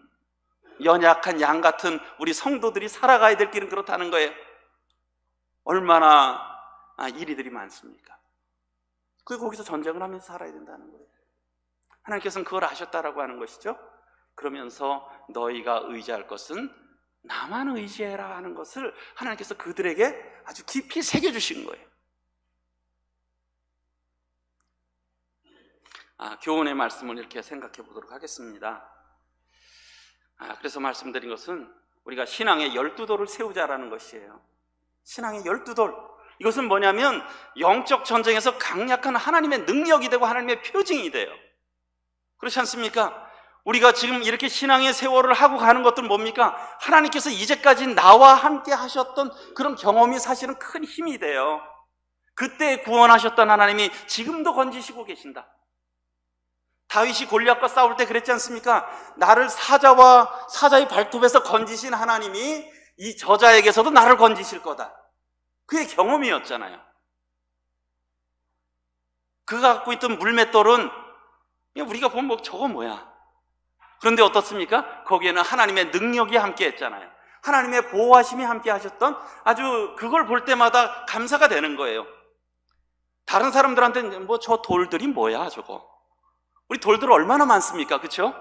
연약한 양 같은 우리 성도들이 살아가야 될 길은 그렇다는 거예요. 얼마나 일이들이 많습니까? 거기서 전쟁을 하면서 살아야 된다는 거예요. 하나님께서는 그걸 아셨다라고 하는 것이죠. 그러면서 너희가 의지할 것은 나만 의지해라 하는 것을 하나님께서 그들에게 아주 깊이 새겨주신 거예요. 교훈의 말씀을 이렇게 생각해 보도록 하겠습니다. 그래서 말씀드린 것은 우리가 신앙의 12돌을 세우자라는 것이에요. 신앙의 12돌. 이것은 뭐냐면 영적 전쟁에서 강력한 하나님의 능력이 되고 하나님의 표징이 돼요. 그렇지 않습니까? 우리가 지금 이렇게 신앙의 세월을 하고 가는 것들은 뭡니까? 하나님께서 이제까지 나와 함께 하셨던 그런 경험이 사실은 큰 힘이 돼요. 그때 구원하셨던 하나님이 지금도 건지시고 계신다. 다윗이 골리앗과 싸울 때 그랬지 않습니까? 나를 사자의 발톱에서 건지신 하나님이 이 저자에게서도 나를 건지실 거다. 그의 경험이었잖아요. 그가 갖고 있던 물맷돌은 우리가 보면 뭐 저거 뭐야. 그런데 어떻습니까? 거기에는 하나님의 능력이 함께 했잖아요. 하나님의 보호하심이 함께 하셨던, 아주 그걸 볼 때마다 감사가 되는 거예요. 다른 사람들한테는 뭐 저 돌들이 뭐야 저거. 우리 돌들 얼마나 많습니까? 그렇죠?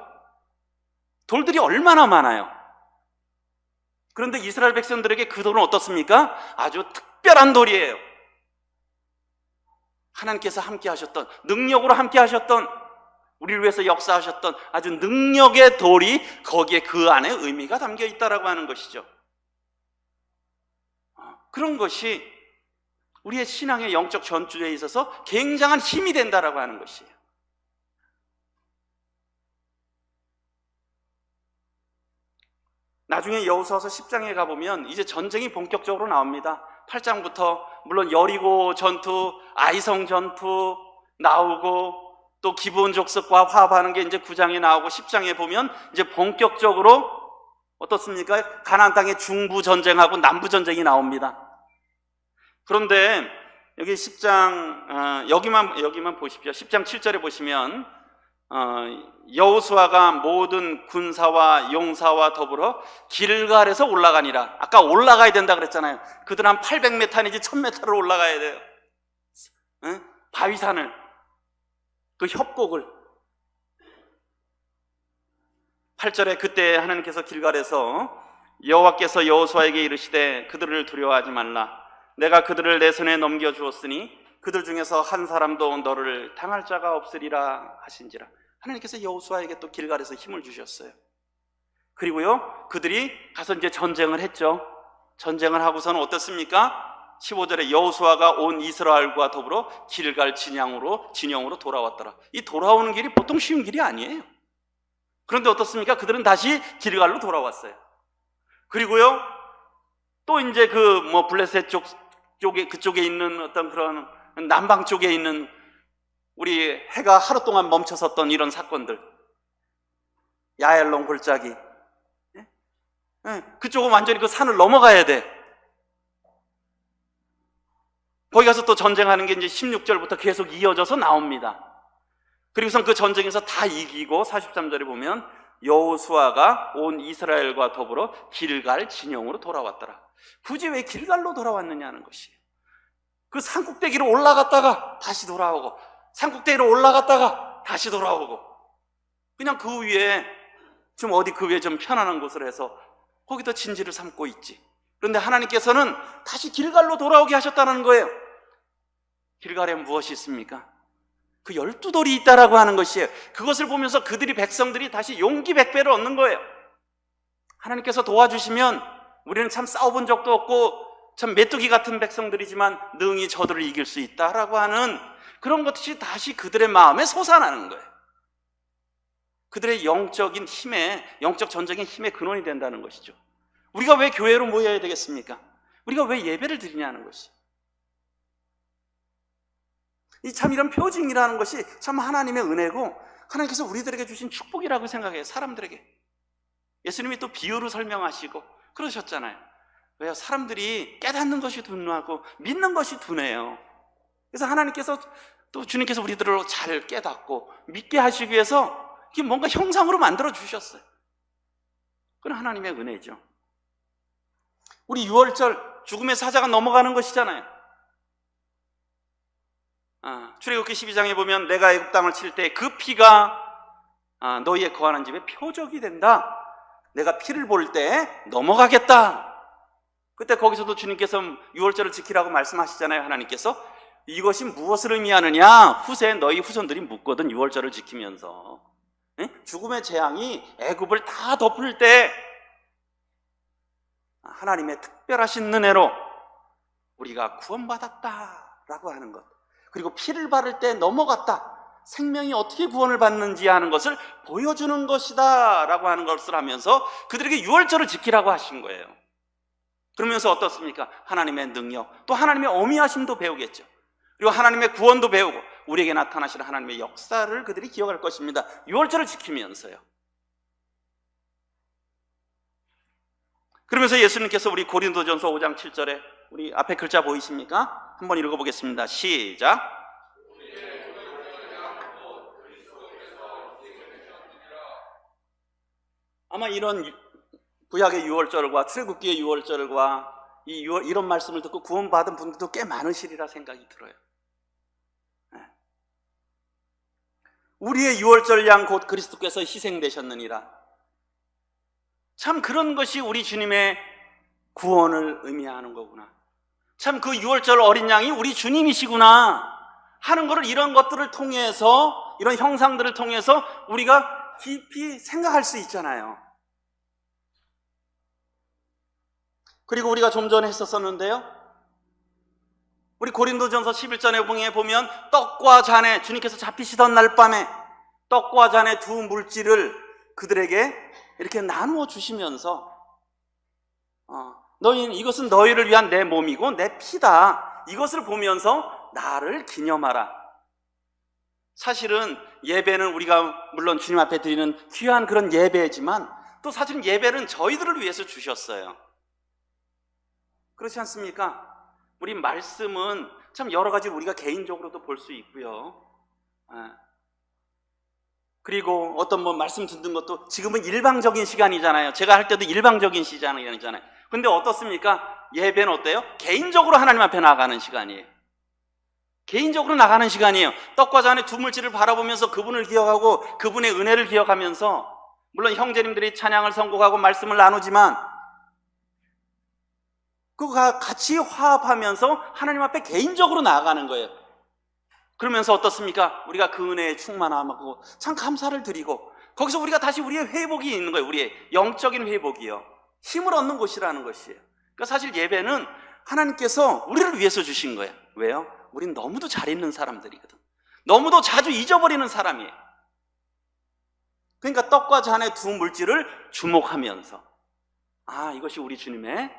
돌들이 얼마나 많아요. 그런데 이스라엘 백성들에게 그 돌은 어떻습니까? 아주 특별한 돌이에요. 하나님께서 함께 하셨던, 능력으로 함께 하셨던, 우리를 위해서 역사하셨던 아주 능력의 돌이 거기에 그 안에 의미가 담겨 있다라고 하는 것이죠. 그런 것이 우리의 신앙의 영적 전투에 있어서 굉장한 힘이 된다라고 하는 것이에요. 나중에 여호수아서 10장에 가보면 이제 전쟁이 본격적으로 나옵니다. 8장부터 물론 여리고 전투, 아이성 전투 나오고 또 기브온 족속과 화합하는 게 이제 9장에 나오고 10장에 보면 이제 본격적으로 어떻습니까? 가나안 땅의 중부 전쟁하고 남부 전쟁이 나옵니다. 그런데 여기 10장 여기만 보십시오. 10장 7절에 보시면 여호수아가 모든 군사와 용사와 더불어 길갈에서 올라가니라. 아까 올라가야 된다 그랬잖아요. 그들 한 800m 내지 1000m를 올라가야 돼요. 바위산을, 그 협곡을. 8절에 그때 하나님께서 길갈에서 여호와께서 여호수아에게 이르시되 그들을 두려워하지 말라. 내가 그들을 내 손에 넘겨주었으니 그들 중에서 한 사람도 너를 당할 자가 없으리라 하신지라. 하나님께서 여호수아에게 또 길갈에서 힘을 주셨어요. 그리고요, 그들이 가서 이제 전쟁을 했죠. 전쟁을 하고서는 어떻습니까? 15절에 여호수아가 온 이스라엘과 더불어 길갈 진영으로 돌아왔더라. 이 돌아오는 길이 보통 쉬운 길이 아니에요. 그런데 어떻습니까? 그들은 다시 길갈로 돌아왔어요. 그리고요, 또 이제 블레셋 그쪽에 있는 어떤 그런 남방 쪽에 있는 우리 해가 하루 동안 멈춰섰던 이런 사건들, 야엘론 골짜기, 그쪽은 완전히 그 산을 넘어가야 돼. 거기 가서 또 전쟁하는 게 이제 16절부터 계속 이어져서 나옵니다. 그리고선 그 전쟁에서 다 이기고 43절에 보면 여호수아가 온 이스라엘과 더불어 길갈 진영으로 돌아왔더라. 굳이 왜 길갈로 돌아왔느냐는 것이에요. 그 산꼭대기로 올라갔다가 다시 돌아오고, 산꼭대기로 올라갔다가 다시 돌아오고, 그냥 그 위에 좀 어디 그 위에 좀 편안한 곳을 해서 거기다 진지를 삼고 있지. 그런데 하나님께서는 다시 길갈로 돌아오게 하셨다는 거예요. 길갈에 무엇이 있습니까? 그 12돌이 있다라고 하는 것이에요. 그것을 보면서 백성들이 다시 용기 100배를 얻는 거예요. 하나님께서 도와주시면 우리는 참 싸워본 적도 없고 참 메뚜기 같은 백성들이지만 능히 저들을 이길 수 있다라고 하는 그런 것이 다시 그들의 마음에 솟아나는 거예요. 그들의 영적인 힘에, 영적 전쟁의 힘의 근원이 된다는 것이죠. 우리가 왜 교회로 모여야 되겠습니까? 우리가 왜 예배를 드리냐는 것이. 참 이런 표징이라는 것이 참 하나님의 은혜고 하나님께서 우리들에게 주신 축복이라고 생각해요. 사람들에게. 예수님이 또 비유로 설명하시고 그러셨잖아요. 왜요? 사람들이 깨닫는 것이 둔하고 믿는 것이 둔해요. 그래서 하나님께서 또 주님께서 우리들을 잘 깨닫고 믿게 하시기 위해서 이게 뭔가 형상으로 만들어 주셨어요. 그건 하나님의 은혜죠. 우리 6월절 죽음의 사자가 넘어가는 것이잖아요. 출애굽기 12장에 보면 내가 애굽 땅을 칠 때 그 피가 너희의 거하는 집에 표적이 된다. 내가 피를 볼 때 넘어가겠다. 그때 거기서도 주님께서 6월절을 지키라고 말씀하시잖아요. 하나님께서. 이것이 무엇을 의미하느냐? 후세 너희 후손들이 묻거든. 6월절을 지키면서 죽음의 재앙이 애굽을 다 덮을 때 하나님의 특별하신 은혜로 우리가 구원받았다라고 하는 것, 그리고 피를 바를 때 넘어갔다, 생명이 어떻게 구원을 받는지 하는 것을 보여주는 것이다 라고 하는 것을 하면서 그들에게 6월절을 지키라고 하신 거예요. 그러면서 어떻습니까? 하나님의 능력, 또 하나님의 어미하심도 배우겠죠. 그리고 하나님의 구원도 배우고 우리에게 나타나시는 하나님의 역사를 그들이 기억할 것입니다. 6월절을 지키면서요. 그러면서 예수님께서 우리 고린도전서 5장 7절에 우리 앞에 글자 보이십니까? 한번 읽어보겠습니다. 시작. 아마 이런 구약의 6월절과 출애굽기의 6월절과 이런 말씀을 듣고 구원받은 분들도 꽤 많으시리라 생각이 들어요. 우리의 6월절 양 곧 그리스도께서 희생되셨느니라. 참 그런 것이 우리 주님의 구원을 의미하는 거구나. 참 그 6월절 어린 양이 우리 주님이시구나 하는 것을 이런 것들을 통해서, 이런 형상들을 통해서 우리가 깊이 생각할 수 있잖아요. 그리고 우리가 좀 전에 했었는데요, 우리 고린도전서 11장에 보면 떡과 잔에, 주님께서 잡히시던 날 밤에 떡과 잔의 두 물질을 그들에게 이렇게 나누어 주시면서 너희는 이것은 너희를 위한 내 몸이고 내 피다, 이것을 보면서 나를 기념하라. 사실은 예배는 우리가 물론 주님 앞에 드리는 귀한 그런 예배지만 또 사실은 예배는 저희들을 위해서 주셨어요. 그렇지 않습니까? 우리 말씀은 참 여러 가지 우리가 개인적으로도 볼 수 있고요. 그리고 어떤 말씀 듣는 것도 지금은 일방적인 시간이잖아요. 제가 할 때도 일방적인 시간이잖아요. 근데 어떻습니까? 예배는 어때요? 개인적으로 하나님 앞에 나가는 시간이에요. 개인적으로 나가는 시간이에요. 떡과 잔의 두 물질을 바라보면서 그분을 기억하고 그분의 은혜를 기억하면서, 물론 형제님들이 찬양을 선곡하고 말씀을 나누지만 그거 같이 화합하면서 하나님 앞에 개인적으로 나아가는 거예요. 그러면서 어떻습니까? 우리가 그 은혜에 충만하고 참 감사를 드리고 거기서 우리가 다시 우리의 회복이 있는 거예요. 우리의 영적인 회복이요. 힘을 얻는 곳이라는 것이에요. 그러니까 사실 예배는 하나님께서 우리를 위해서 주신 거예요. 왜요? 우린 너무도 잘 있는 사람들이거든. 너무도 자주 잊어버리는 사람이에요. 그러니까 떡과 잔의 두 물질을 주목하면서 이것이 우리 주님의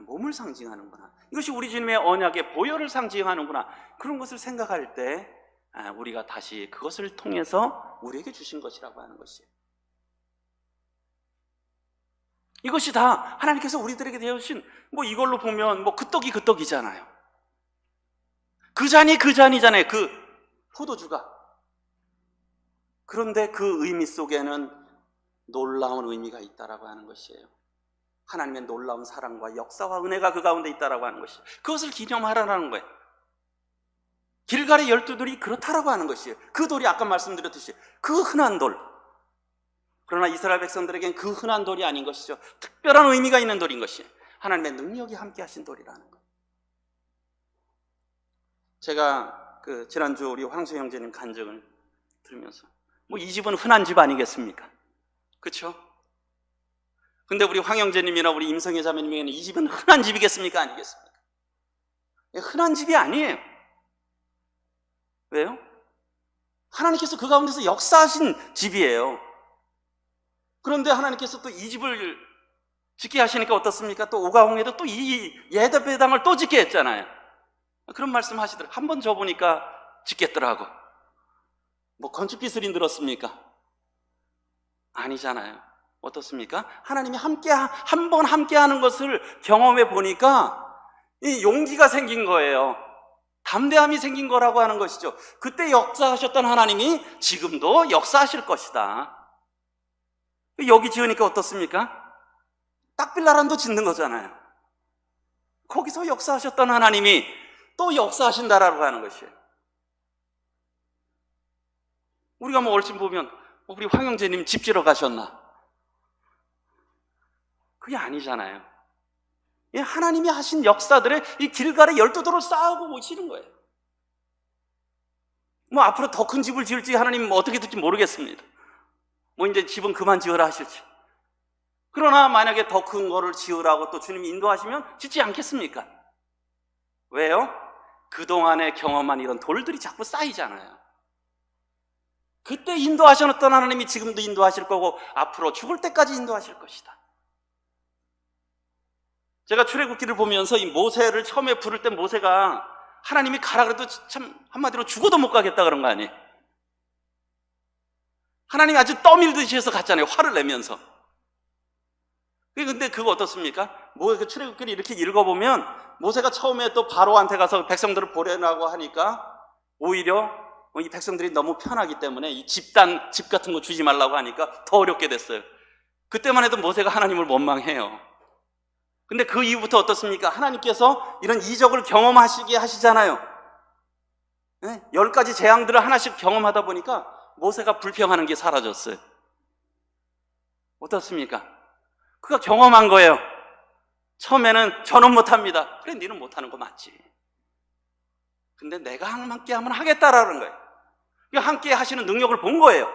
몸을 상징하는구나. 이것이 우리 주님의 언약의 보혈을 상징하는구나. 그런 것을 생각할 때 우리가 다시 그것을 통해서 우리에게 주신 것이라고 하는 것이에요. 이것이 다 하나님께서 우리들에게 되어주신, 이걸로 보면 그 떡이 그 떡이잖아요. 그 잔이 그 잔이잖아요. 그 포도주가. 그런데 그 의미 속에는 놀라운 의미가 있다라고 하는 것이에요. 하나님의 놀라운 사랑과 역사와 은혜가 그 가운데 있다라고 하는 것이에요. 그것을 기념하라는 거예요. 길갈의 12돌이 그렇다라고 하는 것이에요. 그 돌이 아까 말씀드렸듯이 그 흔한 돌. 그러나 이스라엘 백성들에겐 그 흔한 돌이 아닌 것이죠. 특별한 의미가 있는 돌인 것이에요. 하나님의 능력이 함께 하신 돌이라는 거예요. 제가 지난주 우리 황수 형제님 간증을 들으면서 이 집은 흔한 집 아니겠습니까? 그렇죠? 근데 우리 황 형제님이나 우리 임성애 자매님에게는 이 집은 흔한 집이겠습니까? 아니겠습니까? 흔한 집이 아니에요. 왜요? 하나님께서 그 가운데서 역사하신 집이에요. 그런데 하나님께서 또 이 집을 짓게 하시니까 어떻습니까? 또 오가홍에도 또 이 예배당을 또 짓게 했잖아요. 그런 말씀 하시더라고요. 한 번 줘보니까 짓겠더라고. 건축 기술이 늘었습니까? 아니잖아요. 어떻습니까? 하나님이 한 번 함께 하는 것을 경험해 보니까 이 용기가 생긴 거예요. 담대함이 생긴 거라고 하는 것이죠. 그때 역사하셨던 하나님이 지금도 역사하실 것이다. 여기 지으니까 어떻습니까? 딱빌라란도 짓는 거잖아요. 거기서 역사하셨던 하나님이 또 역사하신다라고 하는 것이에요. 우리가 얼씬 보면 우리 황 형제님 집 지러 가셨나? 그게 아니잖아요. 하나님이 하신 역사들의 이 길갈의 12돌을 쌓아오고 오시는 거예요. 앞으로 더 큰 집을 지을지 하나님 어떻게 될지 모르겠습니다. 이제 집은 그만 지으라 하실지. 그러나 만약에 더 큰 거를 지으라고 또 주님이 인도하시면 짓지 않겠습니까? 왜요? 그동안에 경험한 이런 돌들이 자꾸 쌓이잖아요. 그때 인도하셨던 하나님이 지금도 인도하실 거고 앞으로 죽을 때까지 인도하실 것이다. 제가 출애굽기를 보면서 이 모세를 처음에 부를 때 모세가 하나님이 가라 그래도 참 한마디로 죽어도 못 가겠다 그런 거 아니에요? 하나님이 아주 떠밀듯이 해서 갔잖아요. 화를 내면서. 근데 그거 어떻습니까? 출애굽기를 이렇게 읽어보면 모세가 처음에 또 바로한테 가서 백성들을 보내라고 하니까 오히려 이 백성들이 너무 편하기 때문에 이 집 같은 거 주지 말라고 하니까 더 어렵게 됐어요. 그때만 해도 모세가 하나님을 원망해요. 근데 그 이후부터 어떻습니까? 하나님께서 이런 이적을 경험하시게 하시잖아요. 10가지 재앙들을 하나씩 경험하다 보니까 모세가 불평하는 게 사라졌어요. 어떻습니까? 그가 경험한 거예요. 처음에는 저는 못합니다. 그래, 너는 못하는 거 맞지. 근데 내가 함께 하면 하겠다라는 거예요. 함께 하시는 능력을 본 거예요.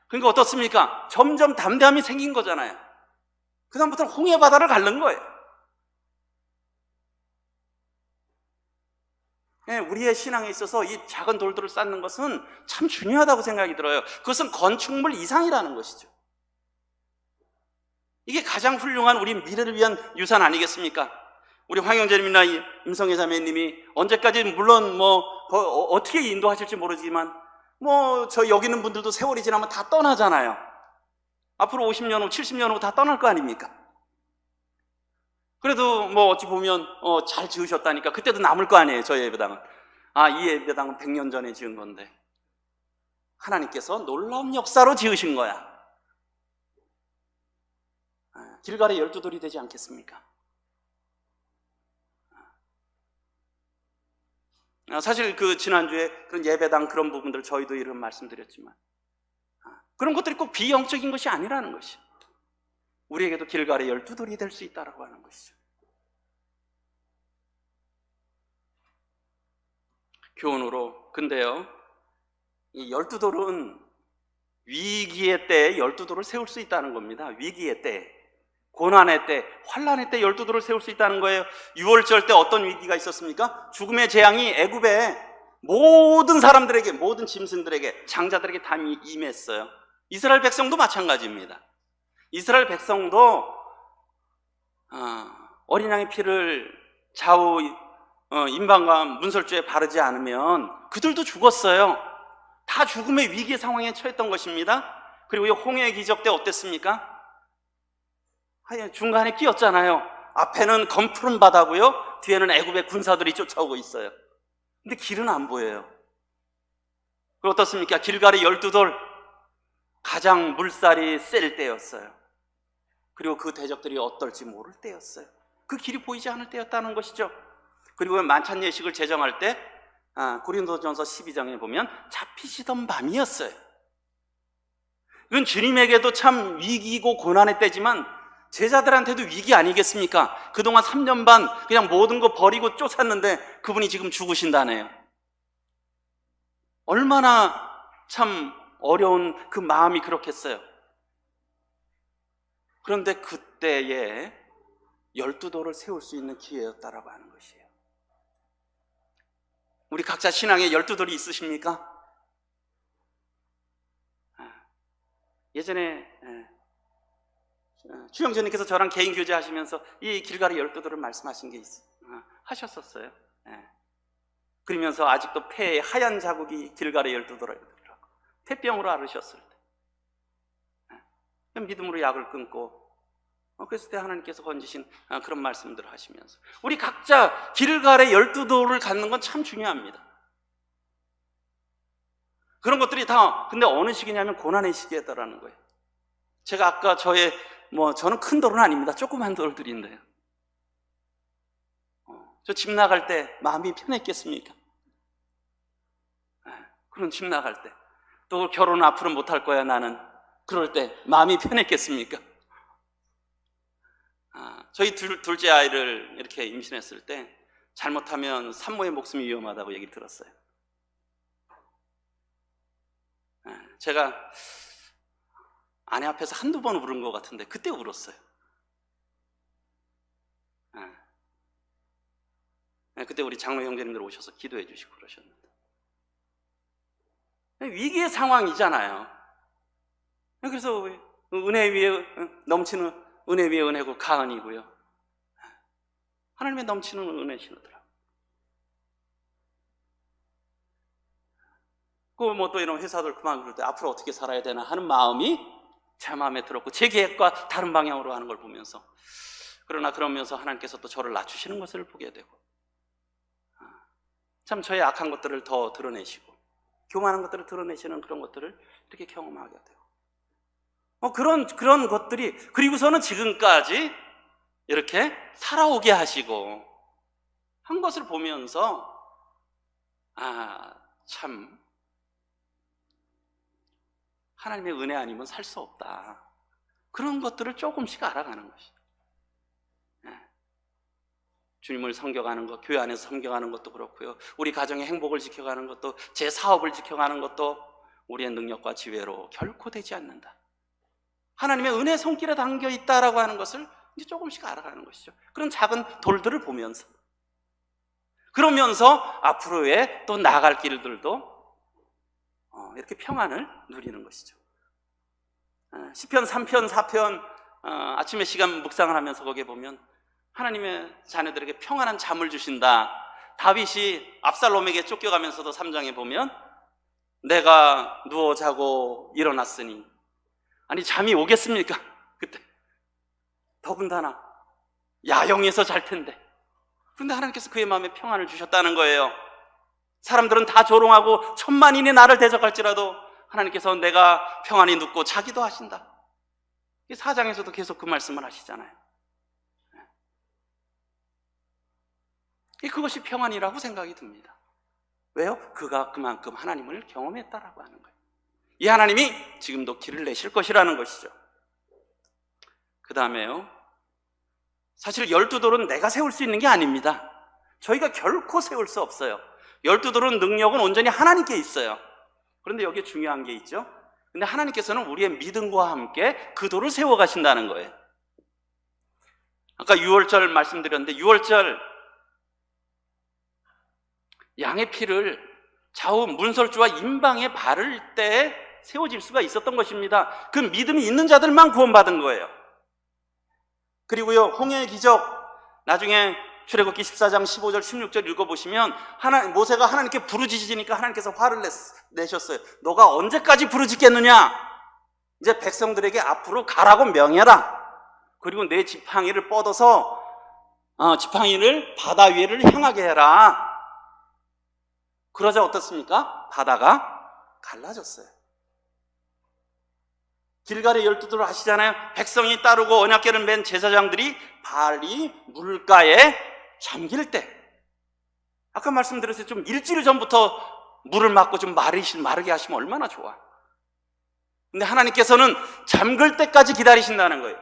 그러니까 어떻습니까? 점점 담대함이 생긴 거잖아요. 그 다음부터는 홍해 바다를 가른 거예요. 우리의 신앙에 있어서 이 작은 돌들을 쌓는 것은 참 중요하다고 생각이 들어요. 그것은 건축물 이상이라는 것이죠. 이게 가장 훌륭한 우리 미래를 위한 유산 아니겠습니까? 우리 황 형제님이나 임성애 자매님이 언제까지 물론 어떻게 인도하실지 모르지만 뭐 저 여기 있는 분들도 세월이 지나면 다 떠나잖아요. 앞으로 50년 후, 70년 후 다 떠날 거 아닙니까? 그래도 뭐 어찌 보면 잘 지으셨다니까 그때도 남을 거 아니에요. 저 예배당은. 이 예배당은 100년 전에 지은 건데 하나님께서 놀라운 역사로 지으신 거야. 길갈의 12돌이 되지 않겠습니까? 사실 그 지난주에 그런 예배당 그런 부분들 저희도 이런 말씀드렸지만 그런 것들이 꼭 비영적인 것이 아니라는 것이 우리에게도 길갈의 12돌이 될 수 있다라고 하는 것이죠. 교훈으로 근데요, 이 12돌은 위기의 때에 12돌을 세울 수 있다는 겁니다. 위기의 때, 고난의 때, 환난의 때 12돌을 세울 수 있다는 거예요. 6월절 때 어떤 위기가 있었습니까? 죽음의 재앙이 애굽의 모든 사람들에게, 모든 짐승들에게, 장자들에게 다 임했어요. 이스라엘 백성도 마찬가지입니다. 이스라엘 백성도 어린 양의 피를 좌우 임방과 문설주에 바르지 않으면 그들도 죽었어요. 다 죽음의 위기의 상황에 처했던 것입니다. 그리고 이 홍해의 기적 때 어땠습니까? 중간에 끼었잖아요. 앞에는 검푸른 바다고요, 뒤에는 애굽의 군사들이 쫓아오고 있어요. 근데 길은 안 보여요. 그리고 어떻습니까? 길갈의 12돌, 가장 물살이 셀 때였어요. 그리고 그 대적들이 어떨지 모를 때였어요. 그 길이 보이지 않을 때였다는 것이죠. 그리고 만찬 예식을 제정할 때 고린도전서 12장에 보면 잡히시던 밤이었어요. 이건 주님에게도 참 위기고 고난의 때지만 제자들한테도 위기 아니겠습니까? 그동안 3년 반 그냥 모든 거 버리고 쫓았는데 그분이 지금 죽으신다네요. 얼마나 참 어려운 그 마음이 그렇겠어요. 그런데 그때에 12돌을 세울 수 있는 기회였다라고 하는 것이에요. 우리 각자 신앙에 12돌이 있으십니까? 예전에 주영전님께서 저랑 개인 교제 하시면서 이 길갈의 12돌을 말씀하신 게 하셨었어요. 그러면서 아직도 폐에 하얀 자국이 길갈의 12돌이라고 폐병으로 앓으셨을 때 믿음으로 약을 끊고 그랬을 때 하나님께서 건지신 그런 말씀들을 하시면서 우리 각자 길갈의 12돌을 갖는 건 참 중요합니다. 그런 것들이 다 근데 어느 시기냐면 고난의 시기에다라는 거예요. 제가 아까 저는 큰 돌은 아닙니다. 조그만 돌들인데요. 저 집 나갈 때 마음이 편했겠습니까? 그런 집 나갈 때 또 결혼 앞으로 못할 거야 나는. 그럴 때 마음이 편했겠습니까? 저희 둘째 아이를 이렇게 임신했을 때 잘못하면 산모의 목숨이 위험하다고 얘기 들었어요. 제가 아내 앞에서 한두 번 울은 것 같은데 그때 울었어요. 그때 우리 장로 형제님들 오셔서 기도해 주시고 그러셨는데 위기의 상황이잖아요. 그래서 은혜 위에 넘치는 은혜 위에 은혜고 가은이고요. 하나님의 넘치는 은혜 신으더라고요. 뭐 또 이런 회사들 그만둘 때 앞으로 어떻게 살아야 되나 하는 마음이 제 마음에 들었고 제 계획과 다른 방향으로 하는 걸 보면서 그러면서 하나님께서 또 저를 낮추시는 것을 보게 되고 참 저의 악한 것들을 더 드러내시고 교만한 것들을 드러내시는 그런 것들을 이렇게 경험하게 되고 그런 것들이 그리고서는 지금까지 이렇게 살아오게 하시고 한 것을 보면서 참 하나님의 은혜 아니면 살 수 없다. 그런 것들을 조금씩 알아가는 것이죠. 주님을 섬겨가는 것, 교회 안에서 섬겨가는 것도 그렇고요. 우리 가정의 행복을 지켜가는 것도, 제 사업을 지켜가는 것도 우리의 능력과 지혜로 결코 되지 않는다. 하나님의 은혜 손길에 담겨 있다라고 하는 것을 이제 조금씩 알아가는 것이죠. 그런 작은 돌들을 보면서 그러면서 앞으로의 또 나아갈 길들도 이렇게 평안을 누리는 것이죠. 시편 3편 4편 아침에 시간 묵상을 하면서 거기에 보면 하나님의 자녀들에게 평안한 잠을 주신다. 다윗이 압살롬에게 쫓겨가면서도 3장에 보면 내가 누워 자고 일어났으니, 아니 잠이 오겠습니까? 그때 더군다나 야영에서 잘 텐데. 그런데 하나님께서 그의 마음에 평안을 주셨다는 거예요. 사람들은 다 조롱하고 천만인이 나를 대적할지라도 하나님께서 내가 평안히 눕고 자기도 하신다. 4장에서도 계속 그 말씀을 하시잖아요. 그것이 평안이라고 생각이 듭니다. 왜요? 그가 그만큼 하나님을 경험했다라고 하는 거예요. 이 하나님이 지금도 길을 내실 것이라는 것이죠. 그 다음에요, 사실 12돌은 내가 세울 수 있는 게 아닙니다. 저희가 결코 세울 수 없어요. 12돌은 능력은 온전히 하나님께 있어요. 그런데 여기에 중요한 게 있죠. 근데 하나님께서는 우리의 믿음과 함께 그 돌을 세워가신다는 거예요. 아까 유월절 말씀드렸는데, 유월절 양의 피를 좌우 문설주와 임방에 바를 때 세워질 수가 있었던 것입니다. 그 믿음이 있는 자들만 구원받은 거예요. 그리고요, 홍해의 기적, 나중에 출애굽기 14장 15절 16절 읽어보시면 모세가 하나님께 부르짖으니까 하나님께서 화를 내셨어요. 너가 언제까지 부르짖겠느냐? 이제 백성들에게 앞으로 가라고 명해라. 그리고 내 지팡이를 뻗어서 지팡이를 바다 위를 향하게 해라. 그러자 어떻습니까? 바다가 갈라졌어요. 길갈의 12돌을 아시잖아요. 백성이 따르고 언약궤를 맨 제사장들이 발이 물가에 잠길 때, 아까 말씀드렸어요. 좀 일주일 전부터 물을 막고 좀 마르게 하시면 얼마나 좋아. 근데 하나님께서는 잠글 때까지 기다리신다는 거예요.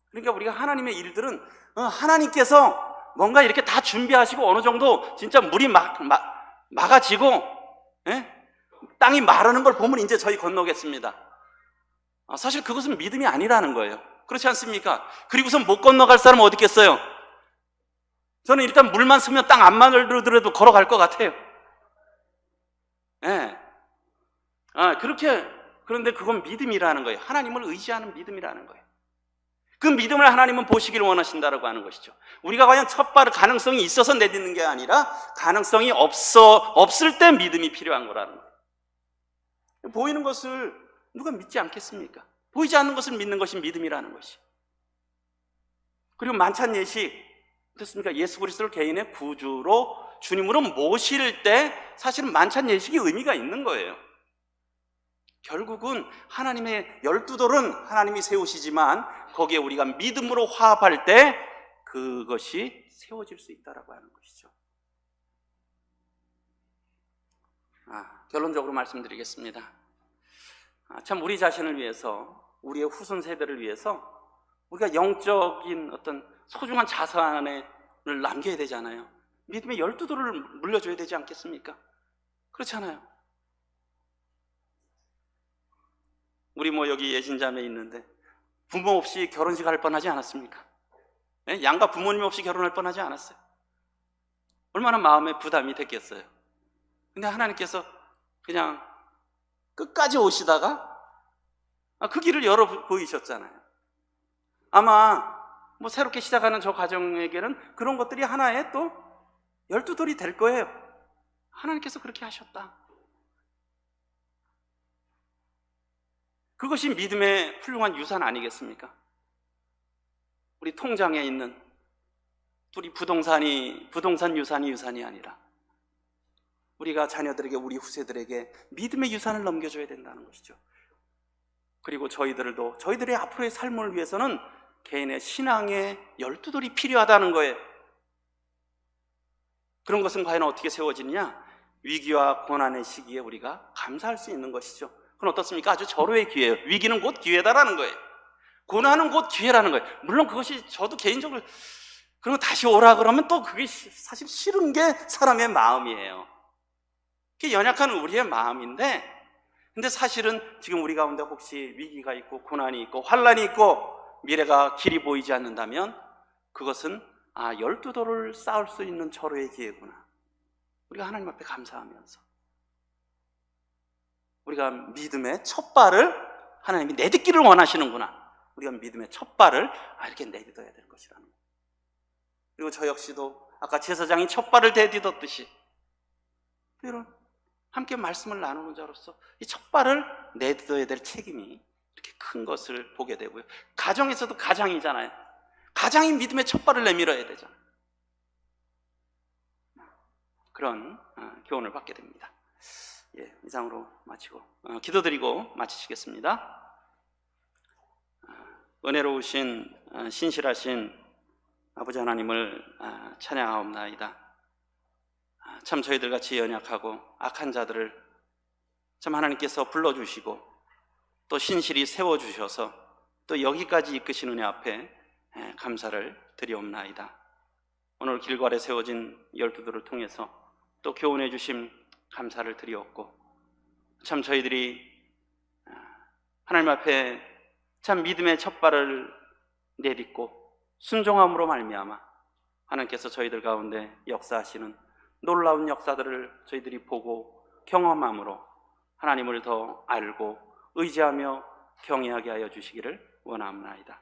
그러니까 우리가 하나님의 일들은 하나님께서 뭔가 이렇게 다 준비하시고 어느 정도 진짜 물이 막아지고 땅이 마르는 걸 보면 이제 저희 건너겠습니다. 사실 그것은 믿음이 아니라는 거예요. 그렇지 않습니까? 그리고선 못 건너갈 사람은 어디 있겠어요? 저는 일단 물만 쓰면 땅 안 마르더라도 걸어갈 것 같아요. 그런데 그건 믿음이라는 거예요. 하나님을 의지하는 믿음이라는 거예요. 그 믿음을 하나님은 보시기를 원하신다라고 하는 것이죠. 우리가 과연 첫 발을 가능성이 있어서 내딛는 게 아니라 가능성이 없을 때 믿음이 필요한 거라는 거예요. 보이는 것을 누가 믿지 않겠습니까? 보이지 않는 것을 믿는 것이 믿음이라는 것이. 그리고 만찬 예식, 어떻습니까? 예수 그리스도를 개인의 구주로 주님으로 모실 때 사실은 만찬 예식이 의미가 있는 거예요. 결국은 하나님의 12돌은 하나님이 세우시지만 거기에 우리가 믿음으로 화합할 때 그것이 세워질 수 있다라고 하는 것이죠. 결론적으로 말씀드리겠습니다. 참 우리 자신을 위해서, 우리의 후손 세대를 위해서 우리가 영적인 어떤 소중한 자산을 남겨야 되잖아요. 믿음의 12돌을 물려줘야 되지 않겠습니까? 그렇잖아요. 우리 여기 예신자매 있는데 부모 없이 결혼식 할 뻔하지 않았습니까? 양가 부모님 없이 결혼할 뻔하지 않았어요? 얼마나 마음에 부담이 됐겠어요. 근데 하나님께서 그냥 끝까지 오시다가 그 길을 열어 보이셨잖아요. 아마 새롭게 시작하는 저 가정에게는 그런 것들이 하나의 또 12돌이 될 거예요. 하나님께서 그렇게 하셨다. 그것이 믿음의 훌륭한 유산 아니겠습니까? 우리 통장에 있는 우리 부동산 유산이 아니라 우리가 자녀들에게, 우리 후세들에게 믿음의 유산을 넘겨줘야 된다는 것이죠. 그리고 저희들의 앞으로의 삶을 위해서는 개인의 신앙의 12돌이 필요하다는 거예요. 그런 것은 과연 어떻게 세워지느냐? 위기와 고난의 시기에 우리가 감사할 수 있는 것이죠. 그건 어떻습니까? 아주 절호의 기회예요. 위기는 곧 기회다라는 거예요. 고난은 곧 기회라는 거예요. 물론 그것이 저도 개인적으로 그리고 다시 오라 그러면 또 그게 사실 싫은 게 사람의 마음이에요. 그게 연약한 우리의 마음인데, 근데 사실은 지금 우리 가운데 혹시 위기가 있고 고난이 있고 환란이 있고 미래가 길이 보이지 않는다면 그것은 12돌을 쌓을 수 있는 절호의 기회구나. 우리가 하나님 앞에 감사하면서 우리가 믿음의 첫 발을 하나님이 내딛기를 원하시는구나. 우리가 믿음의 첫 발을 이렇게 내딛어야 될 것이라는 거예요. 그리고 저 역시도 아까 제사장이 첫 발을 내딛었듯이 함께 말씀을 나누는 자로서 이 첫발을 내딛어야 될 책임이 이렇게 큰 것을 보게 되고요. 가정에서도 가장이잖아요. 가장이 믿음의 첫발을 내밀어야 되잖아요. 그런 교훈을 받게 됩니다. 예, 이상으로 마치고 기도드리고 마치시겠습니다. 은혜로우신 신실하신 아버지 하나님을 찬양하옵나이다. 참 저희들같이 연약하고 악한 자들을 참 하나님께서 불러주시고 또 신실히 세워주셔서 또 여기까지 이끄신 은혜 앞에 감사를 드리옵나이다. 오늘 길거리에 세워진 12들을 통해서 또 교훈해 주심 감사를 드리옵고, 참 저희들이 하나님 앞에 참 믿음의 첫발을 내딛고 순종함으로 말미암아 하나님께서 저희들 가운데 역사하시는 놀라운 역사들을 저희들이 보고 경험함으로 하나님을 더 알고 의지하며 경외하게 하여 주시기를 원합나이다.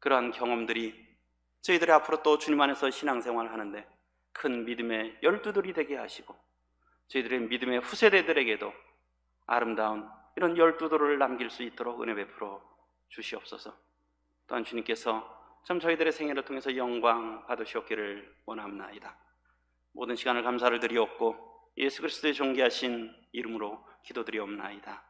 그러한 경험들이 저희들의 앞으로 또 주님 안에서 신앙생활을 하는데 큰 믿음의 열두들이 되게 하시고, 저희들의 믿음의 후세대들에게도 아름다운 이런 열두들을 남길 수 있도록 은혜 베풀어 주시옵소서. 또한 주님께서 참 저희들의 생애를 통해서 영광 받으시옵기를 원합나이다. 모든 시간을 감사를 드리옵고 예수 그리스도의 존귀하신 이름으로 기도드리옵나이다.